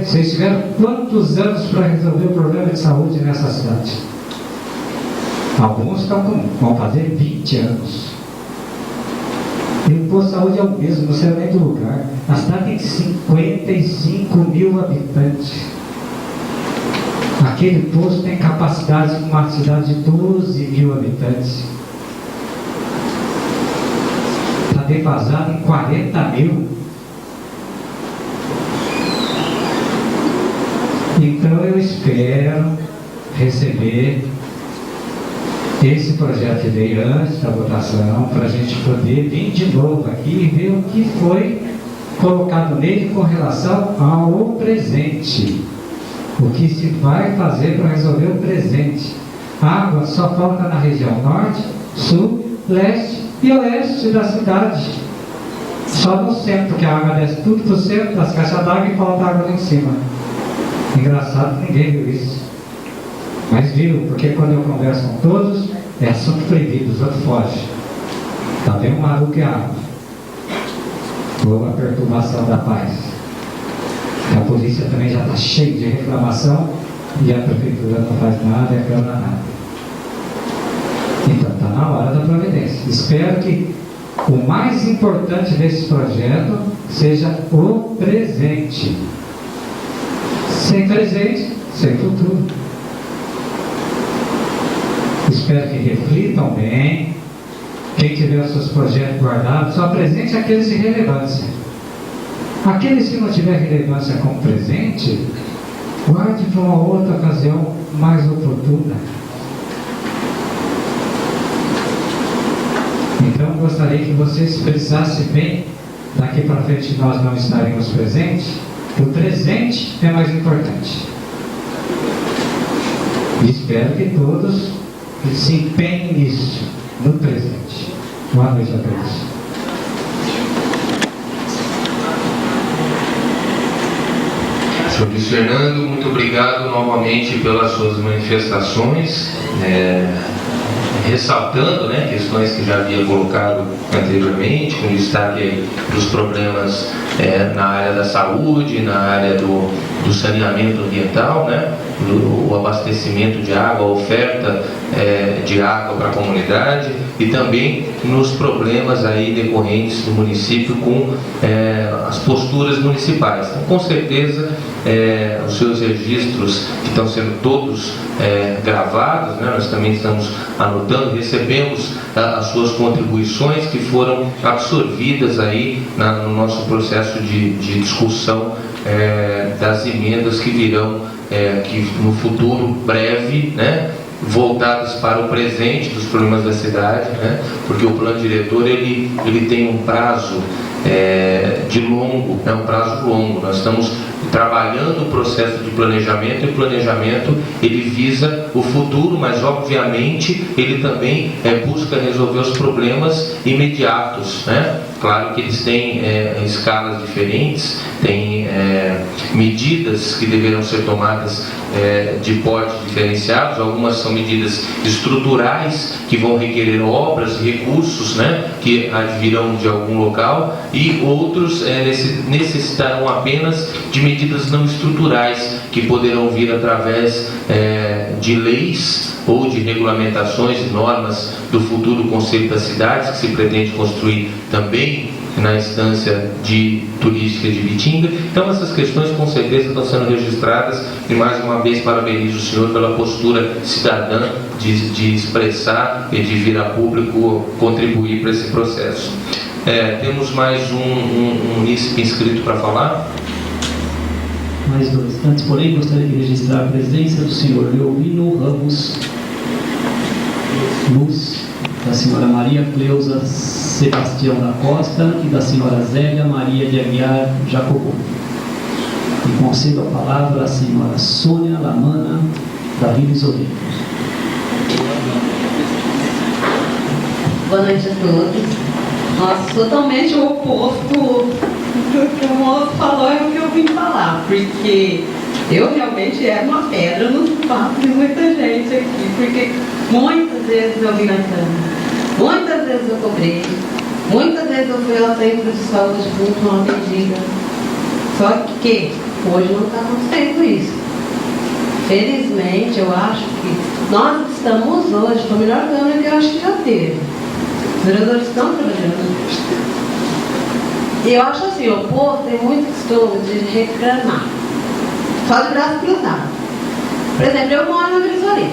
S4: Vocês tiveram quantos anos para resolver o problema de saúde nessa cidade? Alguns vão fazer 20 anos. E o posto de saúde é o mesmo, não sei nem do lugar. A cidade tem 55 mil habitantes. Aquele posto tem capacidade de uma cidade de 12 mil habitantes. Está defasado em 40 mil. Então eu espero receber esse projeto de lei antes da votação, para a gente poder vir de novo aqui e ver o que foi colocado nele com relação ao presente. O que se vai fazer para resolver o presente. Água só falta na região norte, sul, leste e oeste da cidade. Só no centro, que a água desce tudo para o centro das caixas d'água e falta água lá em cima. Engraçado que ninguém viu isso. Mas viu, porque quando eu converso com todos, é assunto proibido, os outros fogem. Está bem um maluco e água. Ou a perturbação da paz. A polícia também já está cheia de reclamação e a prefeitura não faz nada e a Câmara nada. Então está na hora da providência. Espero que o mais importante desse projeto seja o presente. Sem presente, sem futuro. Espero que reflitam bem. Quem tiver os seus projetos guardados, só apresente aqueles de relevância. Aqueles que não tiver relevância como presente, guarde para uma outra ocasião mais oportuna. Então gostaria que vocês pensassem bem, daqui para frente nós não estaremos presentes. O presente é mais importante. E espero que todos se empenhem nisso, no presente. Boa noite a todos.
S3: Senhor Luiz Fernando, muito obrigado novamente pelas suas manifestações. ressaltando, né, questões que já havia colocado anteriormente, com destaque aí dos problemas na área da saúde, na área do saneamento ambiental, né, o abastecimento de água, a oferta de água para a comunidade, e também nos problemas aí decorrentes do município com as posturas municipais. Então, com certeza, os seus registros, que estão sendo todos gravados, né, nós também estamos anotando, recebemos as suas contribuições que foram absorvidas aí no nosso processo de discussão das emendas que virão que no futuro breve, né, voltadas para o presente dos problemas da cidade, né, porque o plano diretor ele tem um prazo um prazo longo. Nós estamos trabalhando o processo de planejamento, e o planejamento ele visa o futuro, mas obviamente ele também busca resolver os problemas imediatos, né? Claro que eles têm escalas diferentes, têm medidas que deverão ser tomadas de porte diferenciados. Algumas são medidas estruturais que vão requerer obras e recursos, né, que advirão de algum local, e outros necessitarão apenas de medidas não estruturais que poderão vir através de leis ou de regulamentações e normas do futuro Conselho das Cidades, que se pretende construir também na instância turística de Ibitinga. Então essas questões com certeza estão sendo registradas, e mais uma vez parabenizo o senhor pela postura cidadã de expressar e de vir a público contribuir para esse processo. Temos mais um inscrito para falar.
S1: Mais dois. Antes, porém, gostaria de registrar a presença do senhor Leovino Ramos Luz, da senhora Maria Cleusa Sebastião da Costa e da senhora Zélia Maria de Aguiar Jacobou. E concedo a palavra à senhora Sônia Lamana David Oliveira.
S5: Boa noite a todos. Nossa, totalmente o oposto do que o moço falou é o que eu vim falar, porque eu realmente era uma pedra no papo de muita gente aqui, porque muitas vezes eu vim na cama, muitas vezes eu cobrei, muitas vezes eu fui ao centro de saúde junto a uma atendida, só que hoje não está acontecendo isso. Felizmente, eu acho que nós estamos hoje com a melhor câmara que eu acho que já teve. Os vereadores estão trabalhando. E eu acho assim, o povo tem muito costume de reclamar, só de braço cruzado. Por exemplo, eu moro na Brizolim,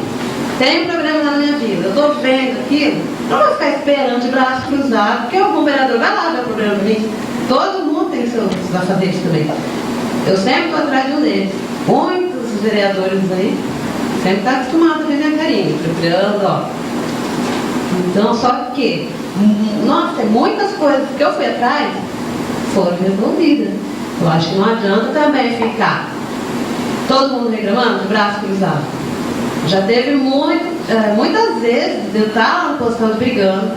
S5: tenho problema na minha vida, eu estou vendo aquilo, não vou ficar esperando de braço cruzado, porque algum vereador vai lá ver o problema para mim. Todo mundo tem seus afazeres também. Eu sempre estou atrás de um deles. Muitos vereadores aí sempre estão acostumados a ver minha carinha, procurando, ó. Então, só que, nossa, tem muitas coisas que eu fui atrás foram resolvidas. Eu acho que não adianta também ficar todo mundo reclamando de braço cruzado. Já teve muitas vezes de eu estar lá no postão brigando,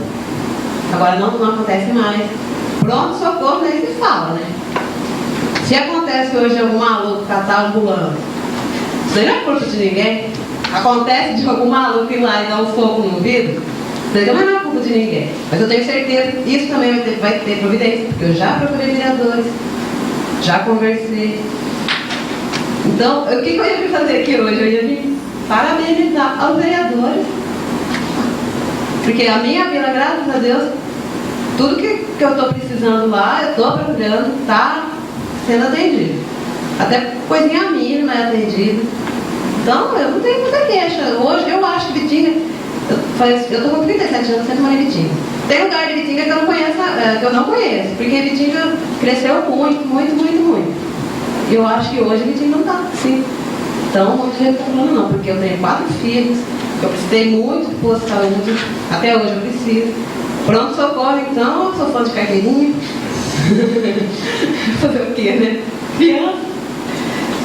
S5: agora não acontece mais. Pronto, socorro, nem se fala, né? Se acontece hoje algum maluco catar ambulância, isso aí não é culpa de ninguém. Acontece de algum maluco ir lá e dar um soco no vidro, isso aí não é culpa de ninguém. Mas eu tenho certeza que isso também vai ter providência, porque eu já procurei vereadores, já conversei. Então, o que eu ia vir fazer aqui hoje? Eu ia vir parabenizar aos vereadores, porque a minha vila, graças a Deus, tudo que eu estou precisando lá, eu estou procurando, está sendo atendido. Até coisinha mínima é atendida. Então, eu não tenho muita queixa. Hoje, eu acho que Ibitinga, eu estou com 37 anos sempre morando em Ibitinga. Tem lugar de Ibitinga que eu não conheço, porque Ibitinga cresceu muito, muito, muito, muito. E eu acho que hoje Ibitinga não está assim tão muito reclamando não, porque eu tenho 4 filhos, eu precisei muito de posto de saúde, até hoje eu preciso. Pronto, socorro, então, eu sou fã de carteirinha. Fazer o quê, né? Criança.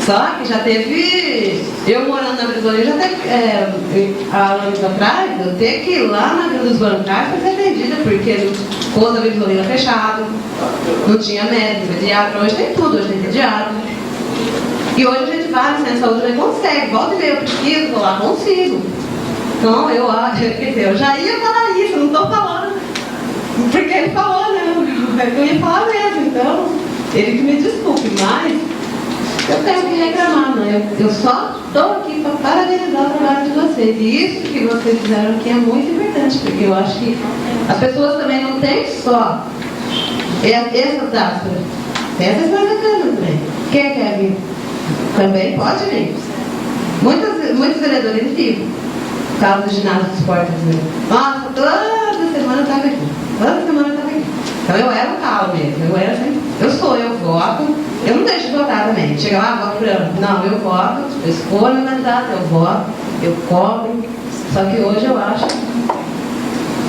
S5: Só que já teve, eu morando na Brizolim, já teve, há anos atrás, eu ter que ir lá na Vila dos Bancários para ser atendida, porque o posto da Brizolim era fechado, não tinha médico, pediatra, hoje tem tudo, hoje tem pediatra. E hoje a gente vai, licença saúde, não consegue, volta e meia, eu preciso, vou lá, consigo. Então, quer dizer, eu já ia falar isso, não estou falando, porque ele falou, né? Eu ia falar mesmo, então, ele que me desculpe, mas eu tenho que reclamar, né? Eu só estou aqui para parabenizar o trabalho de vocês. E isso que vocês fizeram aqui é muito importante, porque eu acho que as pessoas também não têm só essas datas. Tem essas mais bacanas também. Quem quer vir? Também pode vir. Muitos vereadores ficam. Por causa do ginásio de esportes. Nossa, toda semana eu estava aqui. Toda semana eu estava aqui. Então eu era o calo mesmo. Eu voto. Eu não deixo de votar também. Chega lá, voto por ano. Não, eu voto. Eu escolho o candidato, eu voto. Eu cobro. Só que hoje eu acho que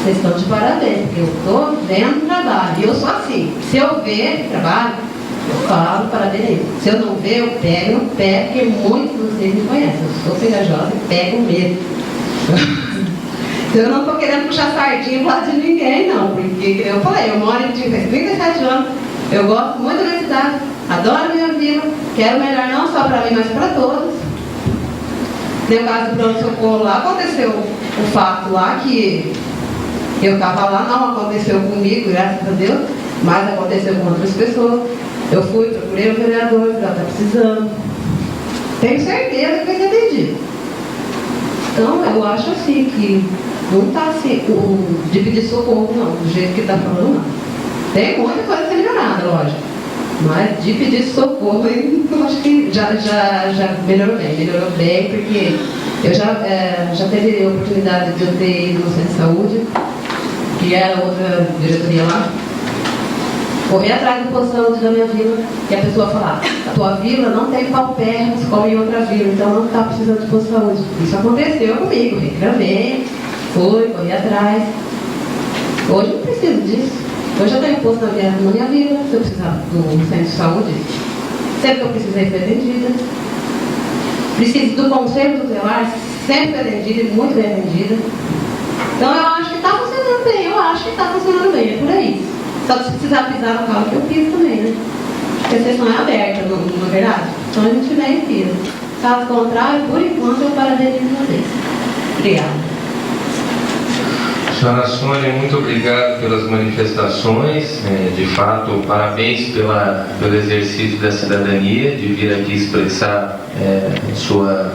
S5: vocês estão de parabéns. Porque eu estou vendo o trabalho. E eu sou assim. Se eu ver trabalho, eu falo parabéns. Se eu não ver, eu pego no pé, porque muitos de vocês me conhecem. Eu sou pegajosa e pego mesmo. Então eu não estou querendo puxar sardinha pro lado de ninguém, não. Porque eu falei, eu moro em 37 anos, eu gosto muito da minha cidade, adoro a minha vila, quero o melhor não só para mim, mas para todos. No caso do pronto-socorro lá, aconteceu o fato lá que eu estava lá, não aconteceu comigo, graças a Deus, mas aconteceu com outras pessoas. Eu fui, procurei o vereador, que ela está precisando. Tenho certeza que vai ser atendido. Então, eu acho assim que não está assim, de pedir socorro, não, do jeito que está falando, não. Tem muita coisa a ser melhorada, lógico. Mas de pedir socorro, eu acho que já melhorou bem, porque eu já teve a oportunidade de eu ter ido no centro de saúde, que era outra diretoria lá, correr atrás do posto de saúde da minha vila, e a pessoa falar, a tua vila não tem paupérrimos como em outra vila, então não está precisando de posto de saúde. Isso aconteceu comigo, reclamei, corri atrás. Hoje não preciso disso. Hoje eu tenho posto na minha vila, se eu precisar do centro de saúde, sempre que eu precisei foi atendida. Preciso do conselho tutelar, sempre foi atendida e muito bem atendida. Então eu acho que está funcionando bem, é por aí. Só que se precisar pisar no calo que eu piso também, né? Porque a sessão é aberta, não é verdade? Então a gente vem e pisa. Caso contrário, por enquanto eu parabenizo vocês. Obrigada.
S3: Senhora Sônia, muito obrigado pelas manifestações. De fato, parabéns pelo exercício da cidadania, de vir aqui expressar sua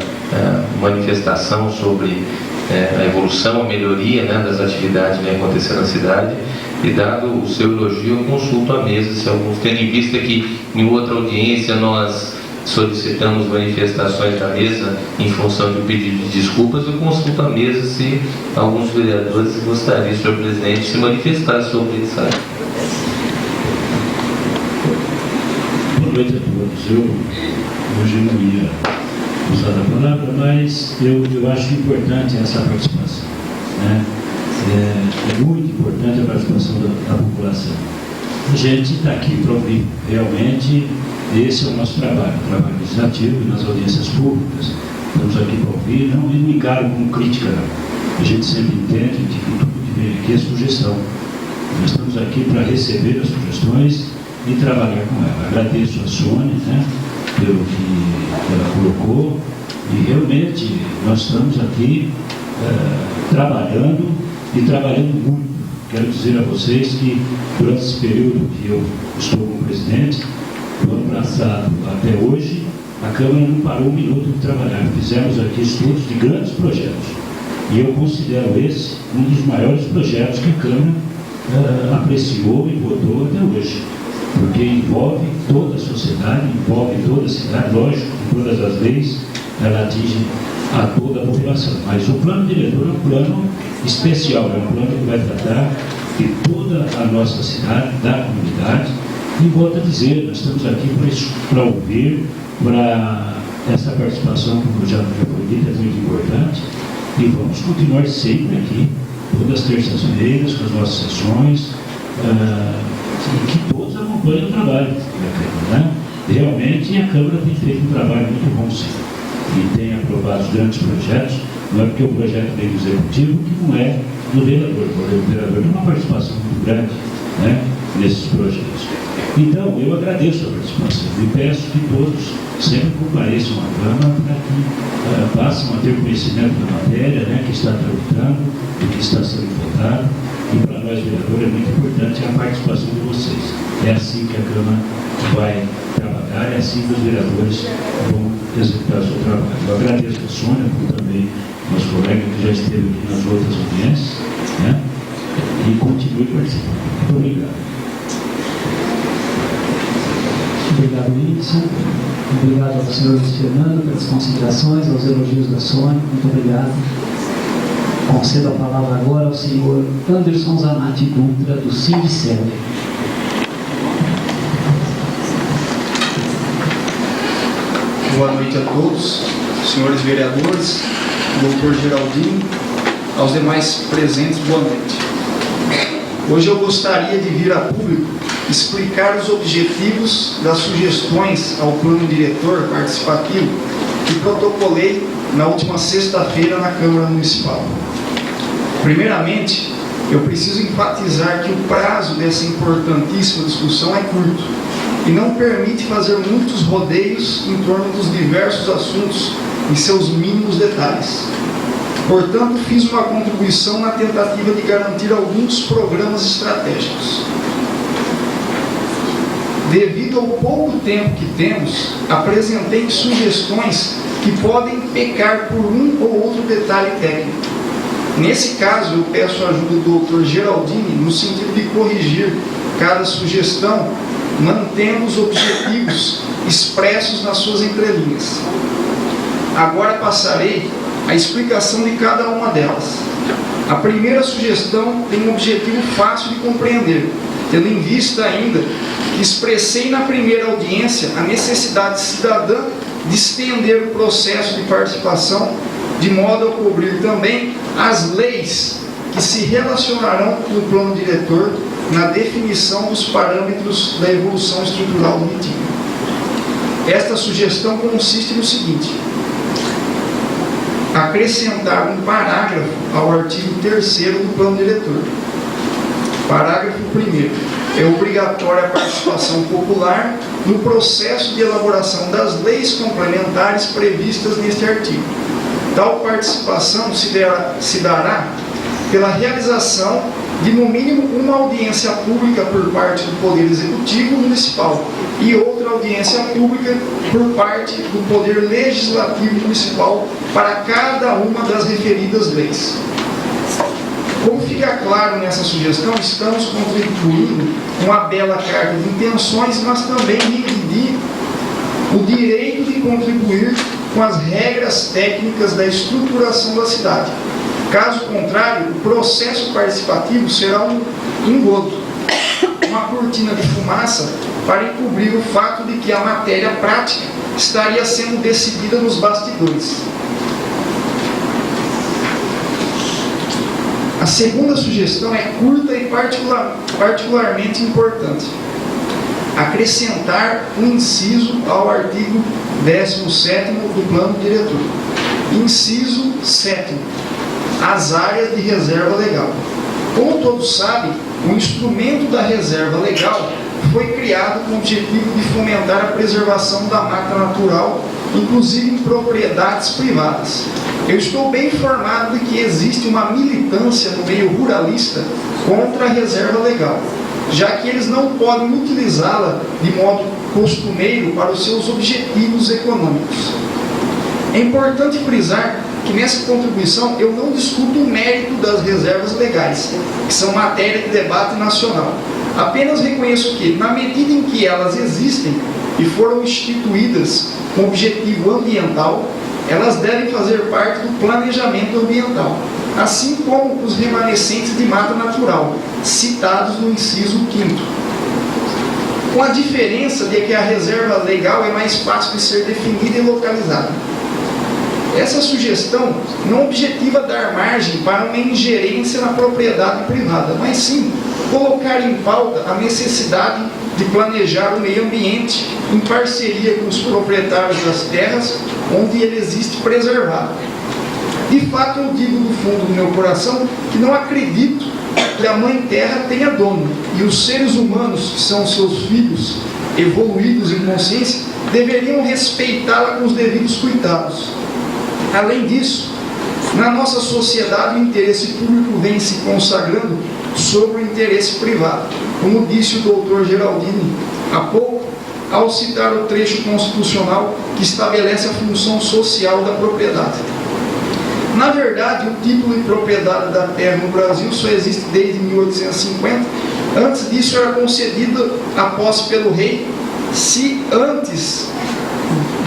S3: manifestação sobre a evolução, a melhoria, né, das atividades que vem acontecendo na cidade. E dado o seu elogio, eu consulto a mesa, se alguns tendo em vista que em outra audiência nós solicitamos manifestações da mesa em função de um pedido de desculpas, eu consulto a mesa se alguns vereadores gostariam, senhor presidente, se manifestar sobre isso.
S6: Boa noite a todos. Eu hoje não ia usar a palavra, mas eu acho importante essa participação, né? É muito importante a participação da população. A gente está aqui para ouvir. Realmente, esse é o nosso trabalho legislativo e nas audiências públicas. Estamos aqui para ouvir, não me encaro com crítica, não. A gente sempre entende que tudo que vem aqui é sugestão. Nós estamos aqui para receber as sugestões e trabalhar com ela. Agradeço a Sônia, né, pelo que ela colocou, e realmente nós estamos aqui trabalhando muito. Quero dizer a vocês que durante esse período que eu estou como presidente, do ano passado até hoje, a Câmara não parou um minuto de trabalhar. Fizemos aqui estudos de grandes projetos. E eu considero esse um dos maiores projetos que a Câmara apreciou e votou até hoje. Porque envolve toda a sociedade, envolve toda a cidade, lógico, com todas as leis, ela atinge a toda a população. Mas o plano diretor é um plano especial, é um plano que vai tratar de toda a nossa cidade, da comunidade. E volto a dizer, nós estamos aqui para ouvir, para essa participação, como já foi dito, é muito importante. E vamos continuar sempre aqui, todas as terças-feiras, com as nossas sessões, e que todos acompanhem o trabalho da Câmara, né? Realmente a Câmara tem feito um trabalho muito bom, sim. E tem aprovado os grandes projetos, não é porque o projeto vem do Executivo, que não é do vereador. O vereador tem uma participação muito grande né, nesses projetos. Então, eu agradeço a participação e peço que todos sempre compareçam à Câmara para que passem a ter conhecimento da matéria, né, que está tramitando, do que está sendo votado. E para nós, vereadores, é muito importante a participação de vocês. É assim que a Câmara vai trabalhar, é assim que os vereadores vão executar o seu trabalho. Eu agradeço a Sônia, por também nosso colega que já esteve aqui nas outras audiências, né? E continue participando. Muito obrigado.
S1: Obrigado, Wilson. Obrigado ao senhor Luiz Fernando pelas considerações, aos elogios da Sônia. Muito obrigado. Concedo a palavra agora ao senhor Anderson Zanatti Dutra, do Sindicel.
S7: Boa noite a todos, senhores vereadores, doutor Geraldinho, aos demais presentes, boa noite. Hoje eu gostaria de vir a público explicar os objetivos das sugestões ao plano diretor participativo que protocolei na última sexta-feira na Câmara Municipal. Primeiramente, eu preciso enfatizar que o prazo dessa importantíssima discussão é curto e não permite fazer muitos rodeios em torno dos diversos assuntos em seus mínimos detalhes. Portanto, fiz uma contribuição na tentativa de garantir alguns programas estratégicos. Devido ao pouco tempo que temos, apresentei sugestões que podem pecar por um ou outro detalhe técnico. Nesse caso, eu peço a ajuda do Dr. Geraldini no sentido de corrigir cada sugestão, mantendo os objetivos expressos nas suas entrelinhas. Agora passarei a explicação de cada uma delas. A primeira sugestão tem um objetivo fácil de compreender, tendo em vista ainda que expressei na primeira audiência a necessidade cidadã de estender o processo de participação de modo a cobrir também as leis que se relacionarão com o plano diretor na definição dos parâmetros da evolução estrutural do mitinho. Esta sugestão consiste no seguinte: acrescentar um parágrafo ao artigo 3º do plano diretor. Parágrafo 1º. É obrigatória a participação popular no processo de elaboração das leis complementares previstas neste artigo. Tal participação se dará pela realização de no mínimo uma audiência pública por parte do Poder Executivo Municipal e outra audiência pública por parte do Poder Legislativo Municipal para cada uma das referidas leis. Como fica claro nessa sugestão, estamos contribuindo com uma bela carta de intenções, mas também dividir o direito de contribuir com as regras técnicas da estruturação da cidade. Caso contrário, o processo participativo será um engodo, uma cortina de fumaça para encobrir o fato de que a matéria prática estaria sendo decidida nos bastidores. A segunda sugestão é curta e particularmente importante. Acrescentar um inciso ao artigo 17º do plano diretor. Inciso 7º. As áreas de reserva legal. Como todos sabem, o instrumento da reserva legal foi criado com o objetivo de fomentar a preservação da mata natural, inclusive em propriedades privadas. Eu estou bem informado de que existe uma militância no meio ruralista contra a reserva legal, já que eles não podem utilizá-la de modo costumeiro para os seus objetivos econômicos. É importante frisar que nessa contribuição eu não discuto o mérito das reservas legais, que são matéria de debate nacional. Apenas reconheço que, na medida em que elas existem e foram instituídas com objetivo ambiental, elas devem fazer parte do planejamento ambiental, assim como os remanescentes de mata natural, citados no inciso 5º. Com a diferença de que a reserva legal é mais fácil de ser definida e localizada. Essa sugestão não objetiva dar margem para uma ingerência na propriedade privada, mas sim colocar em pauta a necessidade de planejar o meio ambiente em parceria com os proprietários das terras onde ele existe preservado. De fato, eu digo do fundo do meu coração que não acredito que a Mãe Terra tenha dono, e os seres humanos, que são seus filhos evoluídos em consciência, deveriam respeitá-la com os devidos cuidados. Além disso, na nossa sociedade, o interesse público vem se consagrando sobre o interesse privado, como disse o doutor Geraldini há pouco, ao citar o trecho constitucional que estabelece a função social da propriedade. Na verdade, o título de propriedade da terra no Brasil só existe desde 1850. Antes disso era concedida a posse pelo rei, se antes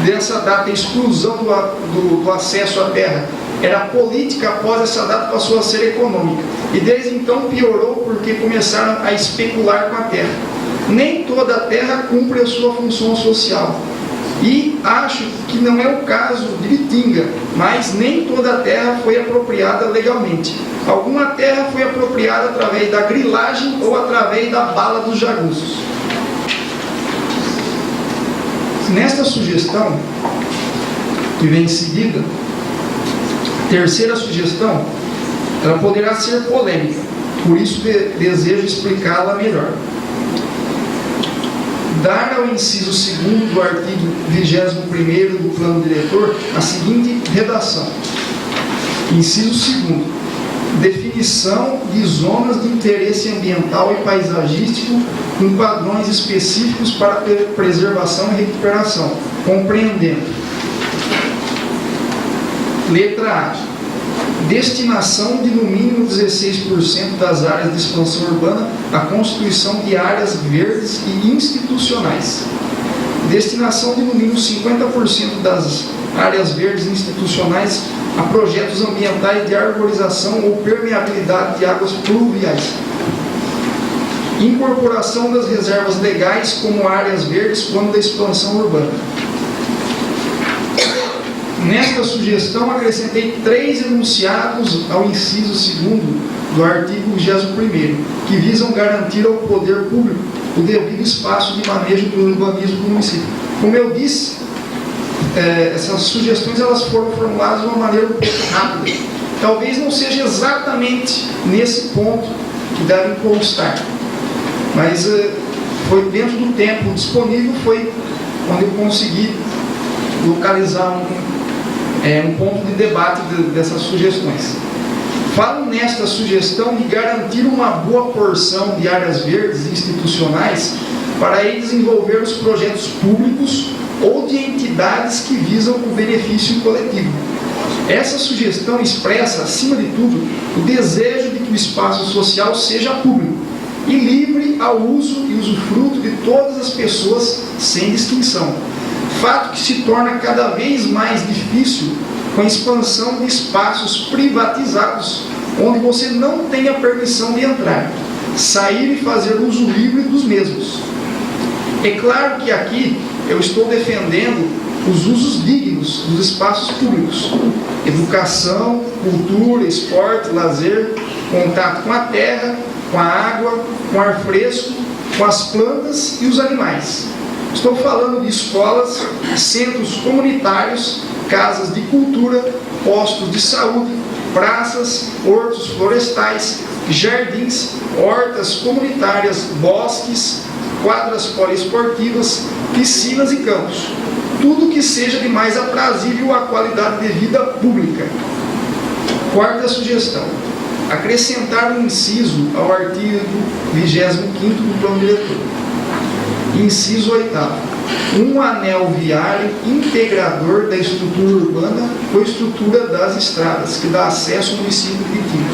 S7: dessa data a exclusão do acesso à terra era política, após essa data passou a ser econômica. E desde então piorou porque começaram a especular com a terra. Nem toda a terra cumpre a sua função social. E acho que não é o caso de Bitinga, mas nem toda a terra foi apropriada legalmente. Alguma terra foi apropriada através da grilagem ou através da bala dos jagunços. Nesta sugestão, que vem em seguida, terceira sugestão, ela poderá ser polêmica, por isso desejo explicá-la melhor. Dar ao inciso 2º do artigo 21º do Plano Diretor a seguinte redação. Inciso 2º. Definição de zonas de interesse ambiental e paisagístico com padrões específicos para preservação e recuperação, compreendendo. Letra A. Destinação de no mínimo 16% das áreas de expansão urbana à constituição de áreas verdes e institucionais. Destinação de no mínimo 50% das áreas verdes institucionais a projetos ambientais de arborização ou permeabilidade de águas pluviais. Incorporação das reservas legais como áreas verdes quando da expansão urbana. Nesta sugestão, acrescentei 3 enunciados ao inciso 2º do artigo 21º, que visam garantir ao poder público o devido espaço de manejo do urbanismo do município. Como eu disse, essas sugestões elas foram formuladas de uma maneira um pouco rápida. Talvez não seja exatamente nesse ponto que devem constar, mas foi dentro do tempo disponível, foi onde eu consegui localizar um ponto de debate dessas sugestões. Falo nesta sugestão de garantir uma boa porção de áreas verdes institucionais para aí desenvolver os projetos públicos ou de entidades que visam o benefício coletivo. Essa sugestão expressa, acima de tudo, o desejo de que o espaço social seja público e livre ao uso e usufruto de todas as pessoas sem distinção. Fato que se torna cada vez mais difícil com a expansão de espaços privatizados, onde você não tem a permissão de entrar, sair e fazer uso livre dos mesmos. É claro que aqui eu estou defendendo os usos dignos dos espaços públicos: educação, cultura, esporte, lazer, contato com a terra, com a água, com o ar fresco, com as plantas e os animais. Estou falando de escolas, centros comunitários, casas de cultura, postos de saúde, praças, hortos florestais, jardins, hortas comunitárias, bosques, quadras poliesportivas, piscinas e campos. Tudo que seja de mais aprazível à qualidade de vida pública. Quarta sugestão. Acrescentar um inciso ao artigo 25º do Plano Diretor. Inciso 8º. Um anel viário integrador da estrutura urbana com a estrutura das estradas, que dá acesso ao município de Bitinga.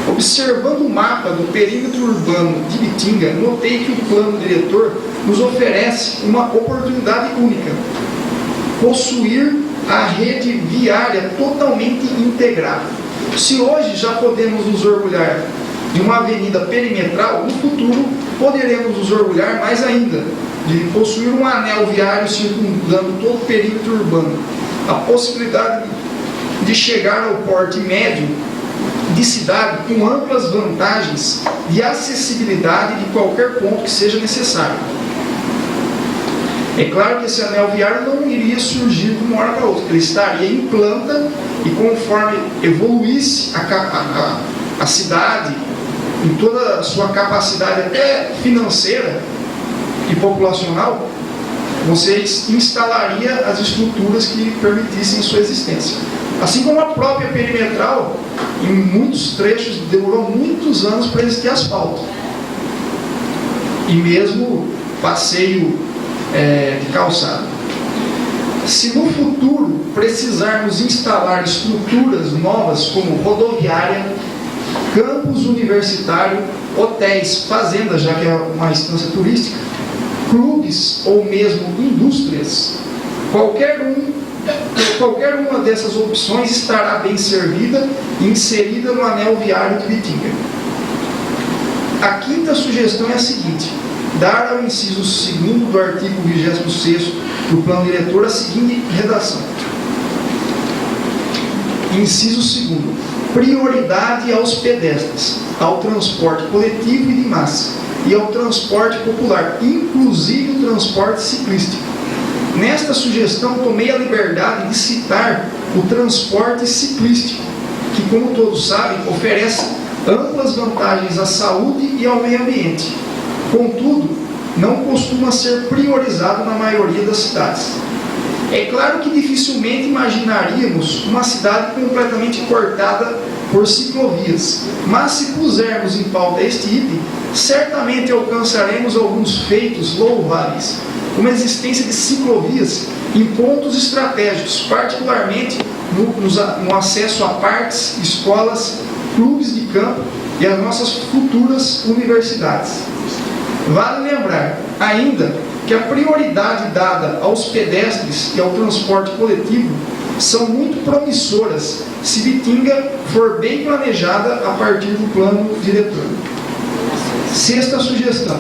S7: Observando o mapa do perímetro urbano de Bitinga, notei que o Plano Diretor nos oferece uma oportunidade única: possuir a rede viária totalmente integrada. Se hoje já podemos nos orgulhar de uma avenida perimetral, no futuro poderemos nos orgulhar mais ainda de possuir um anel viário circundando todo o perímetro urbano. A possibilidade de chegar ao porte médio de cidade com amplas vantagens de acessibilidade de qualquer ponto que seja necessário. É claro que esse anel viário não iria surgir de uma hora para outra, ele estaria em planta e conforme evoluísse a cidade, em toda a sua capacidade até financeira e populacional, vocês instalariam as estruturas que permitissem sua existência. Assim como a própria perimetral, em muitos trechos, demorou muitos anos para existir asfalto. E mesmo passeio de calçada. Se no futuro precisarmos instalar estruturas novas como rodoviária, campus universitário, hotéis, fazendas, já que é uma instância turística, clubes ou mesmo indústrias, qualquer uma dessas opções estará bem servida e inserida no anel viário de Ibitinga. A quinta sugestão é a seguinte: dar ao inciso 2º do artigo 26º do plano diretor a seguinte redação. Inciso 2º. Prioridade aos pedestres, ao transporte coletivo e de massa, e ao transporte popular, inclusive o transporte ciclístico. Nesta sugestão, tomei a liberdade de citar o transporte ciclístico, que, como todos sabem, oferece amplas vantagens à saúde e ao meio ambiente. Contudo, não costuma ser priorizado na maioria das cidades. É claro que dificilmente imaginaríamos uma cidade completamente cortada por ciclovias, mas se pusermos em pauta este item, certamente alcançaremos alguns feitos louváveis, como a existência de ciclovias em pontos estratégicos, particularmente no acesso a parques, escolas, clubes de campo e as nossas futuras universidades. Vale lembrar ainda que a prioridade dada aos pedestres e ao transporte coletivo são muito promissoras se Ibitinga for bem planejada a partir do plano diretor. Sexta sugestão: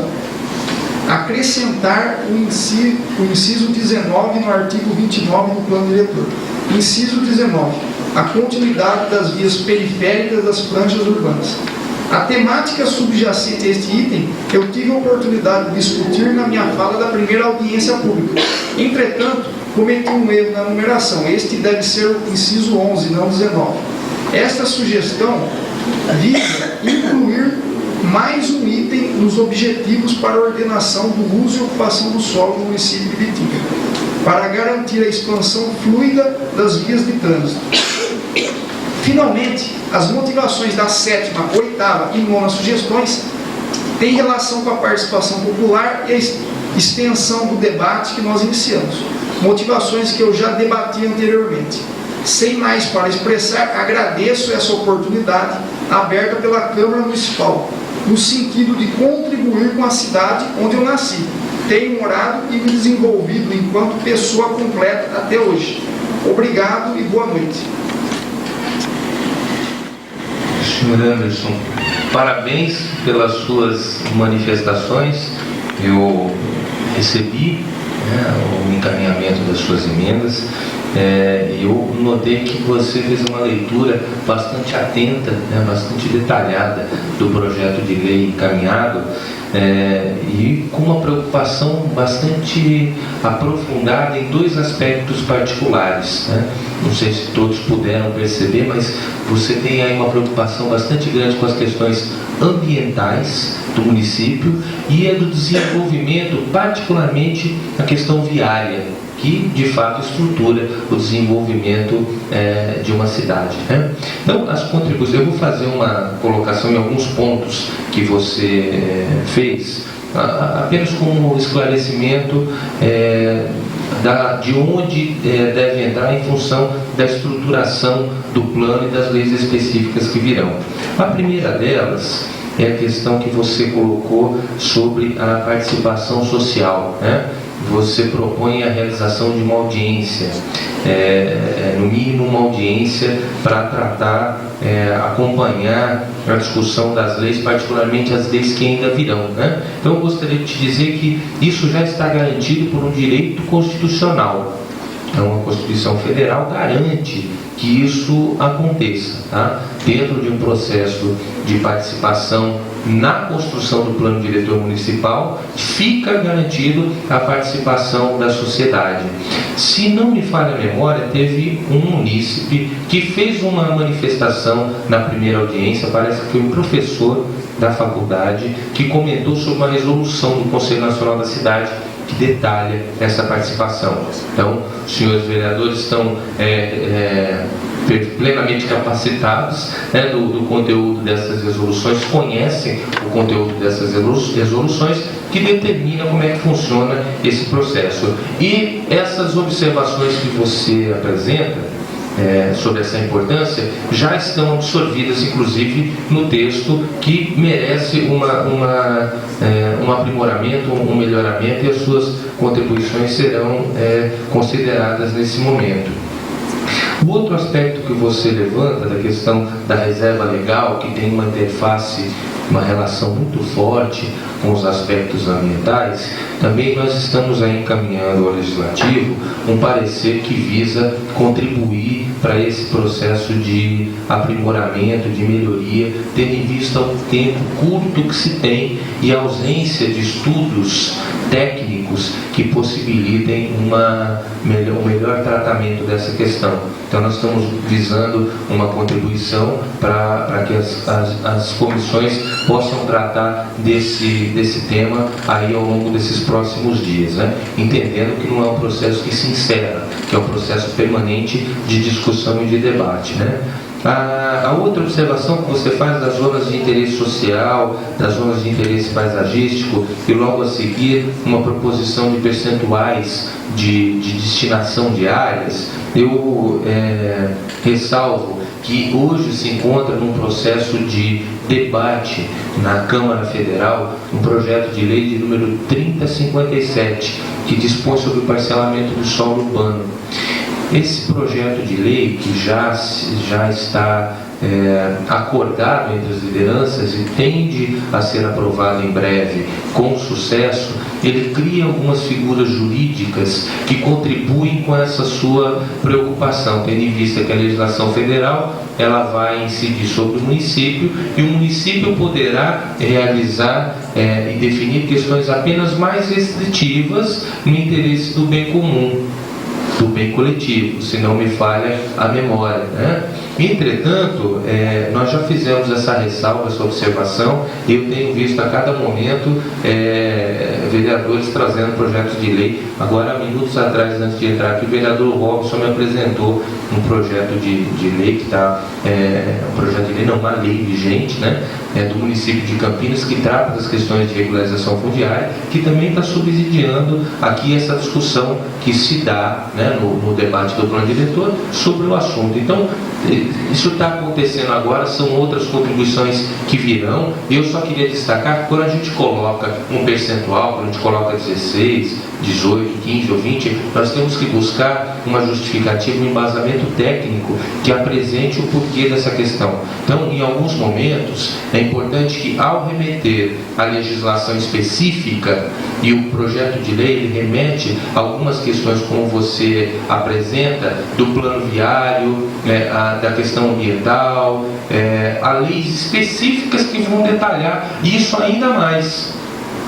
S7: acrescentar o inciso 19 no artigo 29 do plano diretor. Inciso 19. A continuidade das vias periféricas das franjas urbanas. A temática subjacente a este item eu tive a oportunidade de discutir na minha fala da primeira audiência pública. Entretanto, cometi um erro na numeração. Este deve ser o inciso 11, não 19. Esta sugestão visa incluir mais um item nos objetivos para a ordenação do uso e ocupação do solo no município de Ibitinga, para garantir a expansão fluida das vias de trânsito. Finalmente, as motivações da 7ª, 8ª e 9ª sugestões têm relação com a participação popular e a extensão do debate que nós iniciamos. Motivações que eu já debati anteriormente. Sem mais para expressar, agradeço essa oportunidade aberta pela Câmara Municipal, no sentido de contribuir com a cidade onde eu nasci, tenho morado e me desenvolvido enquanto pessoa completa até hoje. Obrigado e boa noite.
S3: Senhor Anderson, parabéns pelas suas manifestações. Eu recebi o encaminhamento das suas emendas. Eu notei que você fez uma leitura bastante atenta, bastante detalhada do projeto de lei encaminhado, e com uma preocupação bastante aprofundada em dois aspectos particulares. Não sei se todos puderam perceber, mas você tem aí uma preocupação bastante grande com as questões ambientais do município e do desenvolvimento, particularmente a questão viária, que de fato estrutura o desenvolvimento de uma cidade. Então, as contribuições, eu vou fazer uma colocação em alguns pontos que você fez, apenas como esclarecimento de onde deve entrar em função da estruturação do plano e das leis específicas que virão. A primeira delas é a questão que você colocou sobre a participação social. Você propõe a realização de uma audiência, no mínimo uma audiência para tratar, acompanhar a discussão das leis, particularmente as leis que ainda virão. Então eu gostaria de te dizer que isso já está garantido por um direito constitucional. Então a Constituição Federal garante que isso aconteça, dentro de um processo de participação na construção do plano diretor municipal, fica garantido a participação da sociedade. Se não me falha a memória, teve um munícipe que fez uma manifestação na primeira audiência, parece que foi um professor da faculdade, que comentou sobre uma resolução do Conselho Nacional da Cidade que detalha essa participação. Então, os senhores vereadores estão plenamente capacitados, né, do conteúdo dessas resoluções, conhecem o conteúdo dessas resoluções, que determina como é que funciona esse processo. E essas observações que você apresenta sobre essa importância já estão absorvidas, inclusive, no texto, que merece um aprimoramento, um melhoramento, e as suas contribuições serão consideradas nesse momento. O outro aspecto que você levanta, da questão da reserva legal, que tem uma interface, uma relação muito forte com os aspectos ambientais, também nós estamos aí encaminhando ao Legislativo um parecer que visa contribuir para esse processo de aprimoramento, de melhoria, tendo em vista o tempo curto que se tem e a ausência de estudos técnicos que possibilitem um melhor tratamento dessa questão. Então nós estamos visando uma contribuição para que as comissões possam tratar desse tema aí ao longo desses próximos dias, né? Entendendo que não é um processo que se encerra, que é um processo permanente de discussão e de debate, né? A outra observação que você faz das zonas de interesse social, das zonas de interesse paisagístico, e logo a seguir uma proposição de percentuais de destinação de áreas, eu ressalvo que hoje se encontra num processo de debate na Câmara Federal um projeto de lei de número 3057, que dispõe sobre o parcelamento do solo urbano. Esse projeto de lei, que já está acordado entre as lideranças e tende a ser aprovado em breve com sucesso, ele cria algumas figuras jurídicas que contribuem com essa sua preocupação, tendo em vista que a legislação federal ela vai incidir sobre o município, e o município poderá realizar e definir questões apenas mais restritivas no interesse do bem comum, do bem coletivo, se não me falha a memória, né? Entretanto, nós já fizemos essa ressalva, essa observação, e eu tenho visto a cada momento vereadores trazendo projetos de lei. Agora, minutos atrás, antes de entrar aqui, o vereador Robson me apresentou um projeto de lei que está, um projeto de lei, não, uma lei vigente, né, do município de Campinas, que trata das questões de regularização fundiária, que também está subsidiando aqui essa discussão que se dá, né, no debate do plano diretor sobre o assunto. Então, isso está acontecendo agora, são outras contribuições que virão. Eu só queria destacar que quando a gente coloca um percentual, quando a gente coloca 16, 18, 15 ou 20, nós temos que buscar uma justificativa, um embasamento técnico que apresente o porquê dessa questão. Então, em alguns momentos, é importante que, ao remeter a legislação específica, e o projeto de lei ele remete a algumas questões, como você apresenta, do plano viário, da questão ambiental, a leis específicas que vão detalhar isso ainda mais.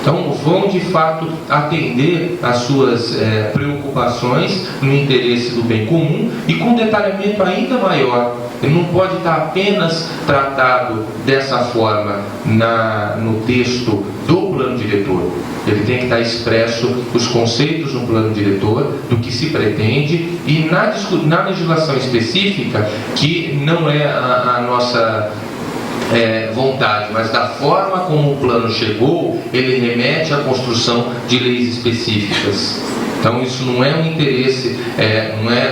S3: Então, vão de fato atender às suas preocupações no interesse do bem comum e com detalhamento ainda maior. Ele não pode estar apenas tratado dessa forma no texto do plano diretor. Ele tem que estar expresso os conceitos no plano diretor, do que se pretende, e na legislação específica, que não é a nossa vontade, mas da forma como o plano chegou, ele remete à construção de leis específicas. Então isso não é um interesse,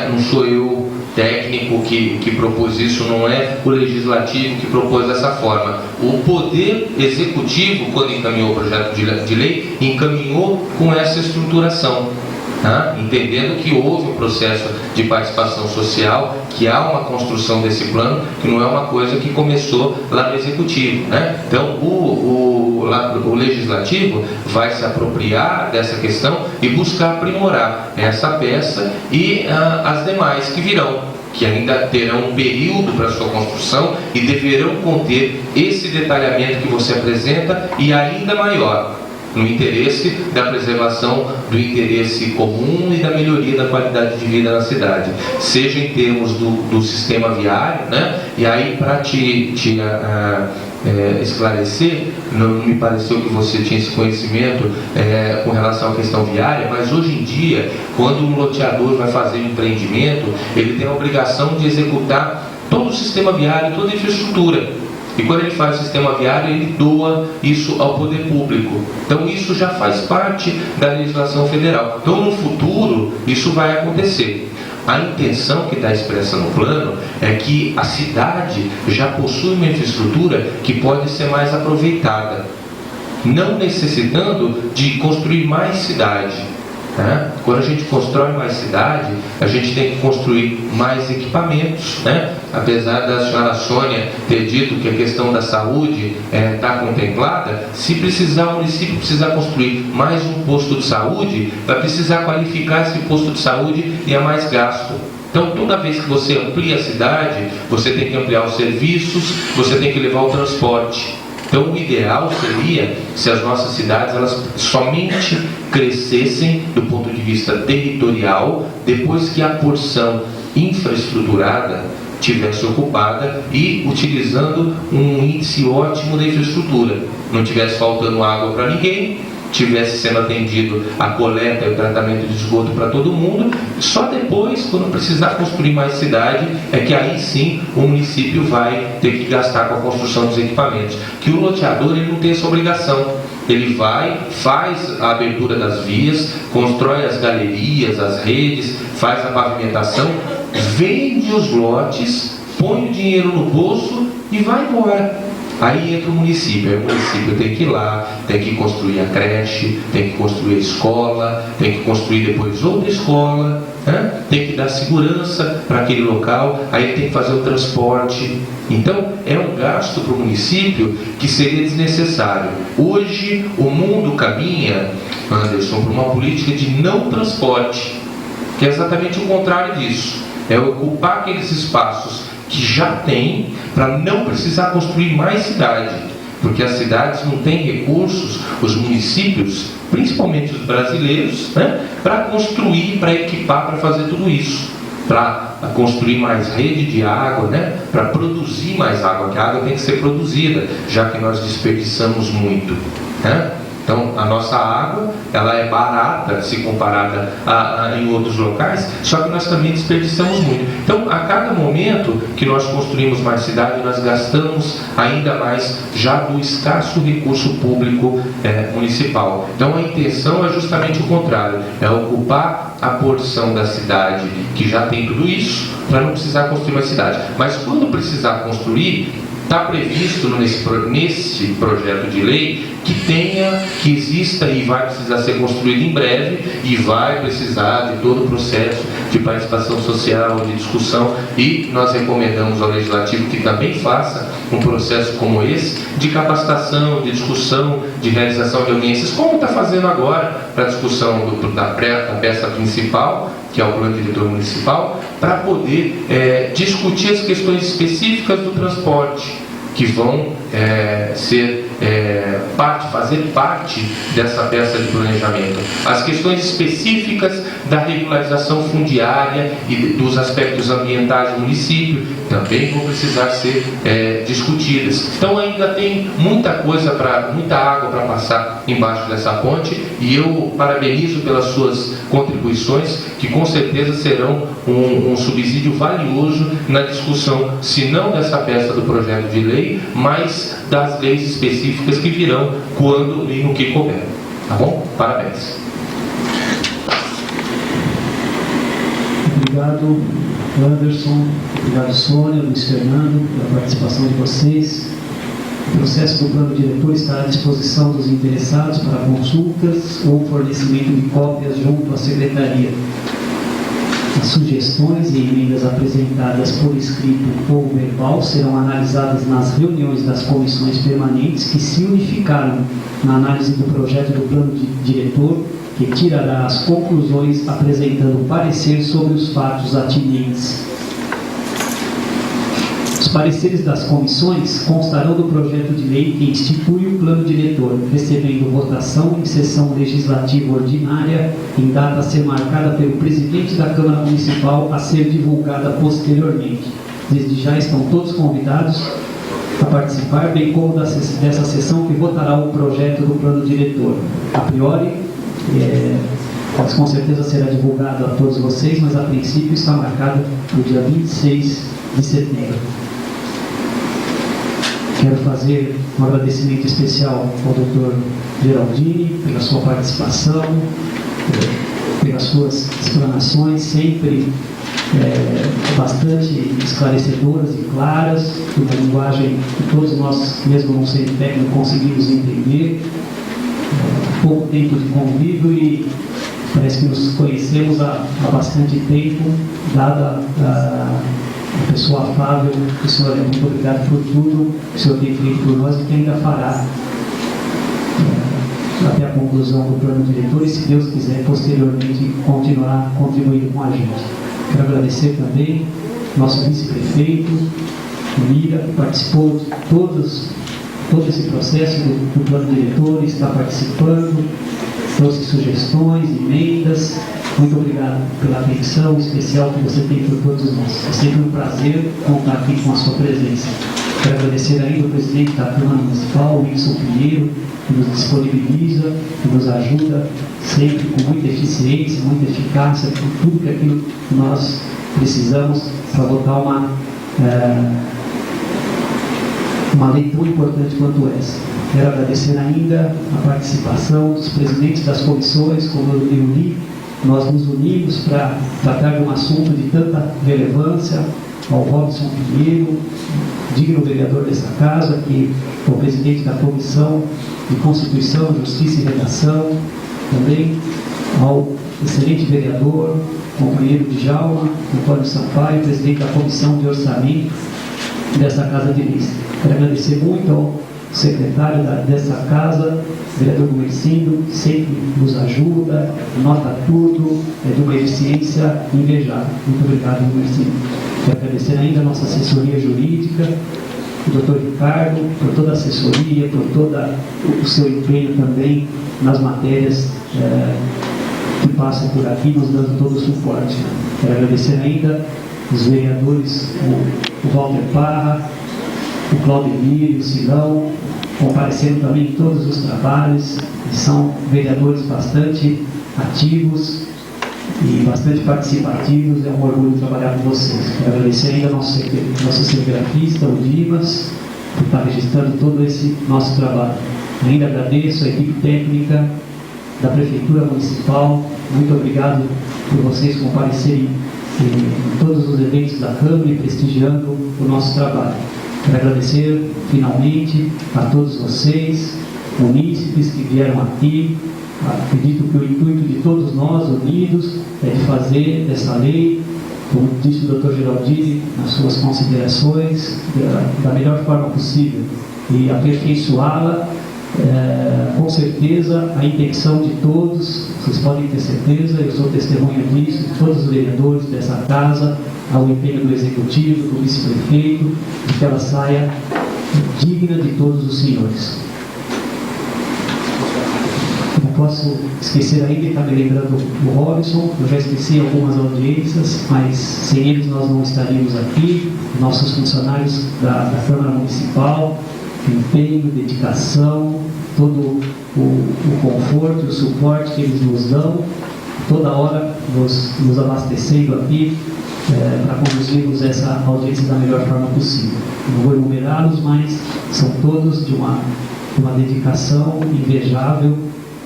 S3: não sou eu técnico que propôs isso, não é o legislativo que propôs dessa forma. O poder executivo, quando encaminhou o projeto de lei, encaminhou com essa estruturação. Entendendo que houve um processo de participação social, que há uma construção desse plano, que não é uma coisa que começou lá no Executivo, né? Então o Legislativo vai se apropriar dessa questão e buscar aprimorar essa peça e as demais que virão, que ainda terão um período para sua construção e deverão conter esse detalhamento que você apresenta e ainda maior. no interesse da preservação do interesse comum e da melhoria da qualidade de vida na cidade, seja em termos do sistema viário, né? E aí, para te esclarecer, não me pareceu que você tinha esse conhecimento com relação à questão viária, mas hoje em dia, quando um loteador vai fazer um empreendimento, ele tem a obrigação de executar todo o sistema viário, toda a infraestrutura. E quando ele faz o sistema viário, ele doa isso ao poder público. Então isso já faz parte da legislação federal. Então no futuro, isso vai acontecer. A intenção que está expressa no plano é que a cidade já possui uma infraestrutura que pode ser mais aproveitada, não necessitando de construir mais cidade. Né? Quando a gente constrói mais cidade, a gente tem que construir mais equipamentos, né? Apesar da senhora Sônia ter dito que a questão da saúde está contemplada, se o município precisar construir mais um posto de saúde, vai precisar qualificar esse posto de saúde e é mais gasto. Então, toda vez que você amplia a cidade, você tem que ampliar os serviços, você tem que levar o transporte. Então, o ideal seria se as nossas cidades elas somente crescessem do ponto de vista territorial depois que a porção infraestruturada tivesse ocupada e utilizando um índice ótimo da infraestrutura. Não tivesse faltando água para ninguém, tivesse sendo atendido a coleta e o tratamento de esgoto para todo mundo. Só depois, quando precisar construir mais cidade, é que aí sim o município vai ter que gastar com a construção dos equipamentos. Que o loteador ele não tem essa obrigação. Ele vai, faz a abertura das vias, constrói as galerias, as redes, faz a pavimentação, vende os lotes, põe o dinheiro no bolso e vai embora. Aí entra o município. Aí o município tem que ir lá, tem que construir a creche, tem que construir a escola, tem que construir depois outra escola, né? Tem que dar segurança para aquele local, aí ele tem que fazer o transporte. Então é um gasto para o município que seria desnecessário. Hoje o mundo caminha, Anderson, para uma política de não transporte, que é exatamente o contrário disso. É ocupar aqueles espaços que já tem, para não precisar construir mais cidade, porque as cidades não têm recursos, os municípios, principalmente os brasileiros, né, para construir, para equipar, para fazer tudo isso, para construir mais rede de água, né, para produzir mais água, que a água tem que ser produzida, já que nós desperdiçamos muito, né? Então, a nossa água, ela é barata se comparada em outros locais, só que nós também desperdiçamos muito. Então, a cada momento que nós construímos mais cidade, nós gastamos ainda mais já do escasso recurso público municipal. Então, a intenção é justamente o contrário, é ocupar a porção da cidade que já tem tudo isso, para não precisar construir mais cidade. Mas quando precisar construir, está previsto nesse projeto de lei que exista e vai precisar ser construído em breve e vai precisar de todo o processo de participação social, de discussão, e nós recomendamos ao Legislativo que também faça um processo como esse de capacitação, de discussão, de realização de audiências, como está fazendo agora para a discussão da peça principal, que é o plano diretor municipal, para poder discutir as questões específicas do transporte, que vão fazer parte dessa peça de planejamento. As questões específicas da regularização fundiária e dos aspectos ambientais do município também vão precisar ser discutidas. Então ainda tem muita água para passar embaixo dessa ponte, e eu parabenizo pelas suas contribuições, que com certeza serão um subsídio valioso na discussão, se não dessa peça do projeto de lei, mas das leis específicas que virão quando e no que couber. Tá bom? Parabéns.
S1: Obrigado, Anderson. Obrigado, Sônia, Luiz Fernando, pela participação de vocês. O processo do plano diretor está à disposição dos interessados para consultas ou fornecimento de cópias junto à Secretaria. As sugestões e emendas apresentadas por escrito ou verbal serão analisadas nas reuniões das comissões permanentes que se unificaram na análise do projeto do plano diretor, que tirará as conclusões apresentando parecer sobre os fatos atinentes. Os pareceres das comissões constarão do projeto de lei que institui o plano diretor, recebendo votação em sessão legislativa ordinária, em data a ser marcada pelo presidente da Câmara Municipal, a ser divulgada posteriormente. Desde já estão todos convidados a participar, bem como dessa sessão que votará o projeto do plano diretor. A priori, com certeza será divulgado a todos vocês, mas a princípio está marcado para o dia 26 de setembro. Quero fazer um agradecimento especial ao Dr. Geraldini pela sua participação, pelas suas explanações, sempre bastante esclarecedoras e claras, uma linguagem que todos nós, mesmo não sendo técnicos, conseguimos entender. Pouco tempo de convívio e parece que nos conhecemos há bastante tempo, dada a pessoa afável. O senhor é muito obrigado por tudo que o senhor tem feito por nós e que ainda fará até a conclusão do plano diretor e, se Deus quiser, posteriormente continuará contribuindo com a gente. Quero agradecer também nosso vice-prefeito, o Mira, que participou de todo esse processo do plano diretor, está participando, trouxe sugestões, emendas. Muito obrigado pela atenção especial que você tem por todos nós. É sempre um prazer contar aqui com a sua presença. Quero agradecer ainda o presidente da Câmara Municipal, o Wilson Pinheiro, que nos disponibiliza, que nos ajuda sempre com muita eficiência, muita eficácia, com tudo aquilo que nós precisamos para votar uma lei tão importante quanto essa. Quero agradecer ainda a participação dos presidentes das comissões, como eu li. Nós nos unimos para tratar de um assunto de tanta relevância, ao Robson Pinheiro, digno vereador dessa casa, que é o presidente da Comissão de Constituição, Justiça e Redação, também ao excelente vereador, companheiro de Djalma, Antônio Sampaio, presidente da Comissão de Orçamento dessa Casa de Leis. Quero agradecer muito ao secretário dessa casa, vereador Gumercindo, que sempre nos ajuda, nota tudo, é de uma eficiência invejável. Muito obrigado, Gumercindo. Quero agradecer ainda a nossa assessoria jurídica, o doutor Ricardo, por toda a assessoria, por todo o seu empenho também nas matérias que passam por aqui, nos dando todo o suporte. Quero agradecer ainda os vereadores, o Walter Parra, o Claudemir, o Silão, comparecendo também em todos os trabalhos, são vereadores bastante ativos e bastante participativos. É um orgulho trabalhar com vocês. Quero agradecer ainda ao nosso cinegrafista, o Dimas, por estar registrando todo esse nosso trabalho. Ainda agradeço a equipe técnica da Prefeitura Municipal. Muito obrigado por vocês comparecerem em todos os eventos da Câmara e prestigiando o nosso trabalho. Quero agradecer, finalmente, a todos vocês, munícipes que vieram aqui. Acredito que o intuito de todos nós, unidos, é de fazer dessa lei, como disse o Dr. Geraldini, nas suas considerações, da melhor forma possível e aperfeiçoá-la. Com certeza, a intenção de todos, vocês podem ter certeza, eu sou testemunha disso, de todos os vereadores dessa casa, ao empenho do Executivo, do Vice-Prefeito, de que ela saia digna de todos os senhores. Não posso esquecer ainda, está me lembrando o Robson, eu já esqueci algumas audiências, mas sem eles nós não estaríamos aqui, nossos funcionários da Câmara Municipal, empenho, dedicação, todo o conforto e o suporte que eles nos dão, toda hora nos abastecendo aqui para conduzirmos essa audiência da melhor forma possível. Não vou enumerá-los, mas são todos de uma dedicação invejável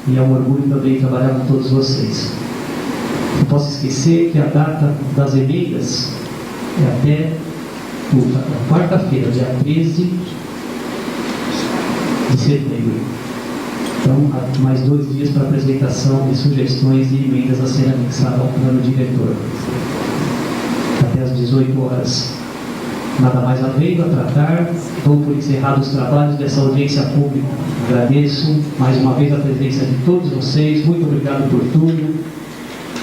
S1: e é um orgulho também trabalhar com todos vocês. Não posso esquecer que a data das emendas é até quarta-feira, dia 13 de setembro. Então, há mais 2 dias para apresentação de sugestões e emendas a serem anexadas ao plano diretor. Até às 18 horas. Nada mais havendo a tratar, dou por encerrados os trabalhos dessa audiência pública. Agradeço mais uma vez a presença de todos vocês. Muito obrigado por tudo.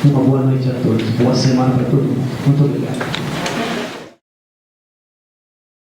S1: Uma boa noite a todos. Boa semana para todo mundo. Muito obrigado.